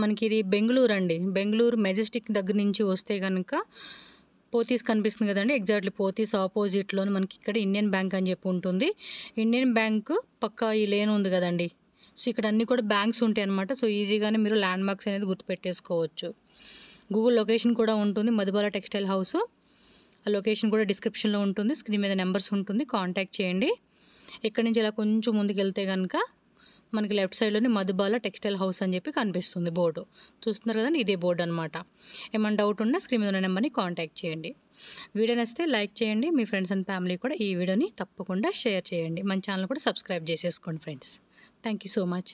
మనకి ఇది బెంగళూరు అండి. Bengaluru Majestic దగ్గర నుంచి వస్తే కనుక పోతీస్ కనిపిస్తుంది కదండి, ఎగ్జాక్ట్లీ పోతీస్ ఆపోజిట్లో మనకి ఇక్కడ ఇండియన్ బ్యాంక్ అని చెప్పి ఉంటుంది. ఇండియన్ బ్యాంక్ పక్కా ఈ లేన్ ఉంది కదండి. సో ఇక్కడ అన్నీ కూడా బ్యాంక్స్ ఉంటాయి అనమాట. సో ఈజీగానే మీరు ల్యాండ్ మార్క్స్ అనేది గుర్తుపెట్టేసుకోవచ్చు. గూగుల్ లొకేషన్ కూడా ఉంటుంది మధుబాల టెక్స్టైల్ హౌస్. ఆ లొకేషన్ కూడా డిస్క్రిప్షన్లో ఉంటుంది. స్క్రీన్ మీద నెంబర్స్ ఉంటుంది, కాంటాక్ట్ చేయండి. ఇక్కడ నుంచి ఇలా కొంచెం ముందుకు వెళ్తే కనుక మనకి లెఫ్ట్ సైడ్లోని మధుబాల టెక్స్టైల్ హౌస్ అని చెప్పి కనిపిస్తుంది బోర్డు. చూస్తున్నారు కదండి, ఇదే బోర్డు అనమాట. ఏమైనా డౌట్ ఉన్నా స్క్రీన్ మీద ఉన్న నెంబర్ని కాంటాక్ట్ చేయండి. వీడియో నచ్చితే లైక్ చేయండి. మీ ఫ్రెండ్స్ అండ్ ఫ్యామిలీ కూడా ఈ వీడియోని తప్పకుండా షేర్ చేయండి. మన ఛానల్ కూడా సబ్స్క్రైబ్ చేసేసుకోండి friends. Thank you so much.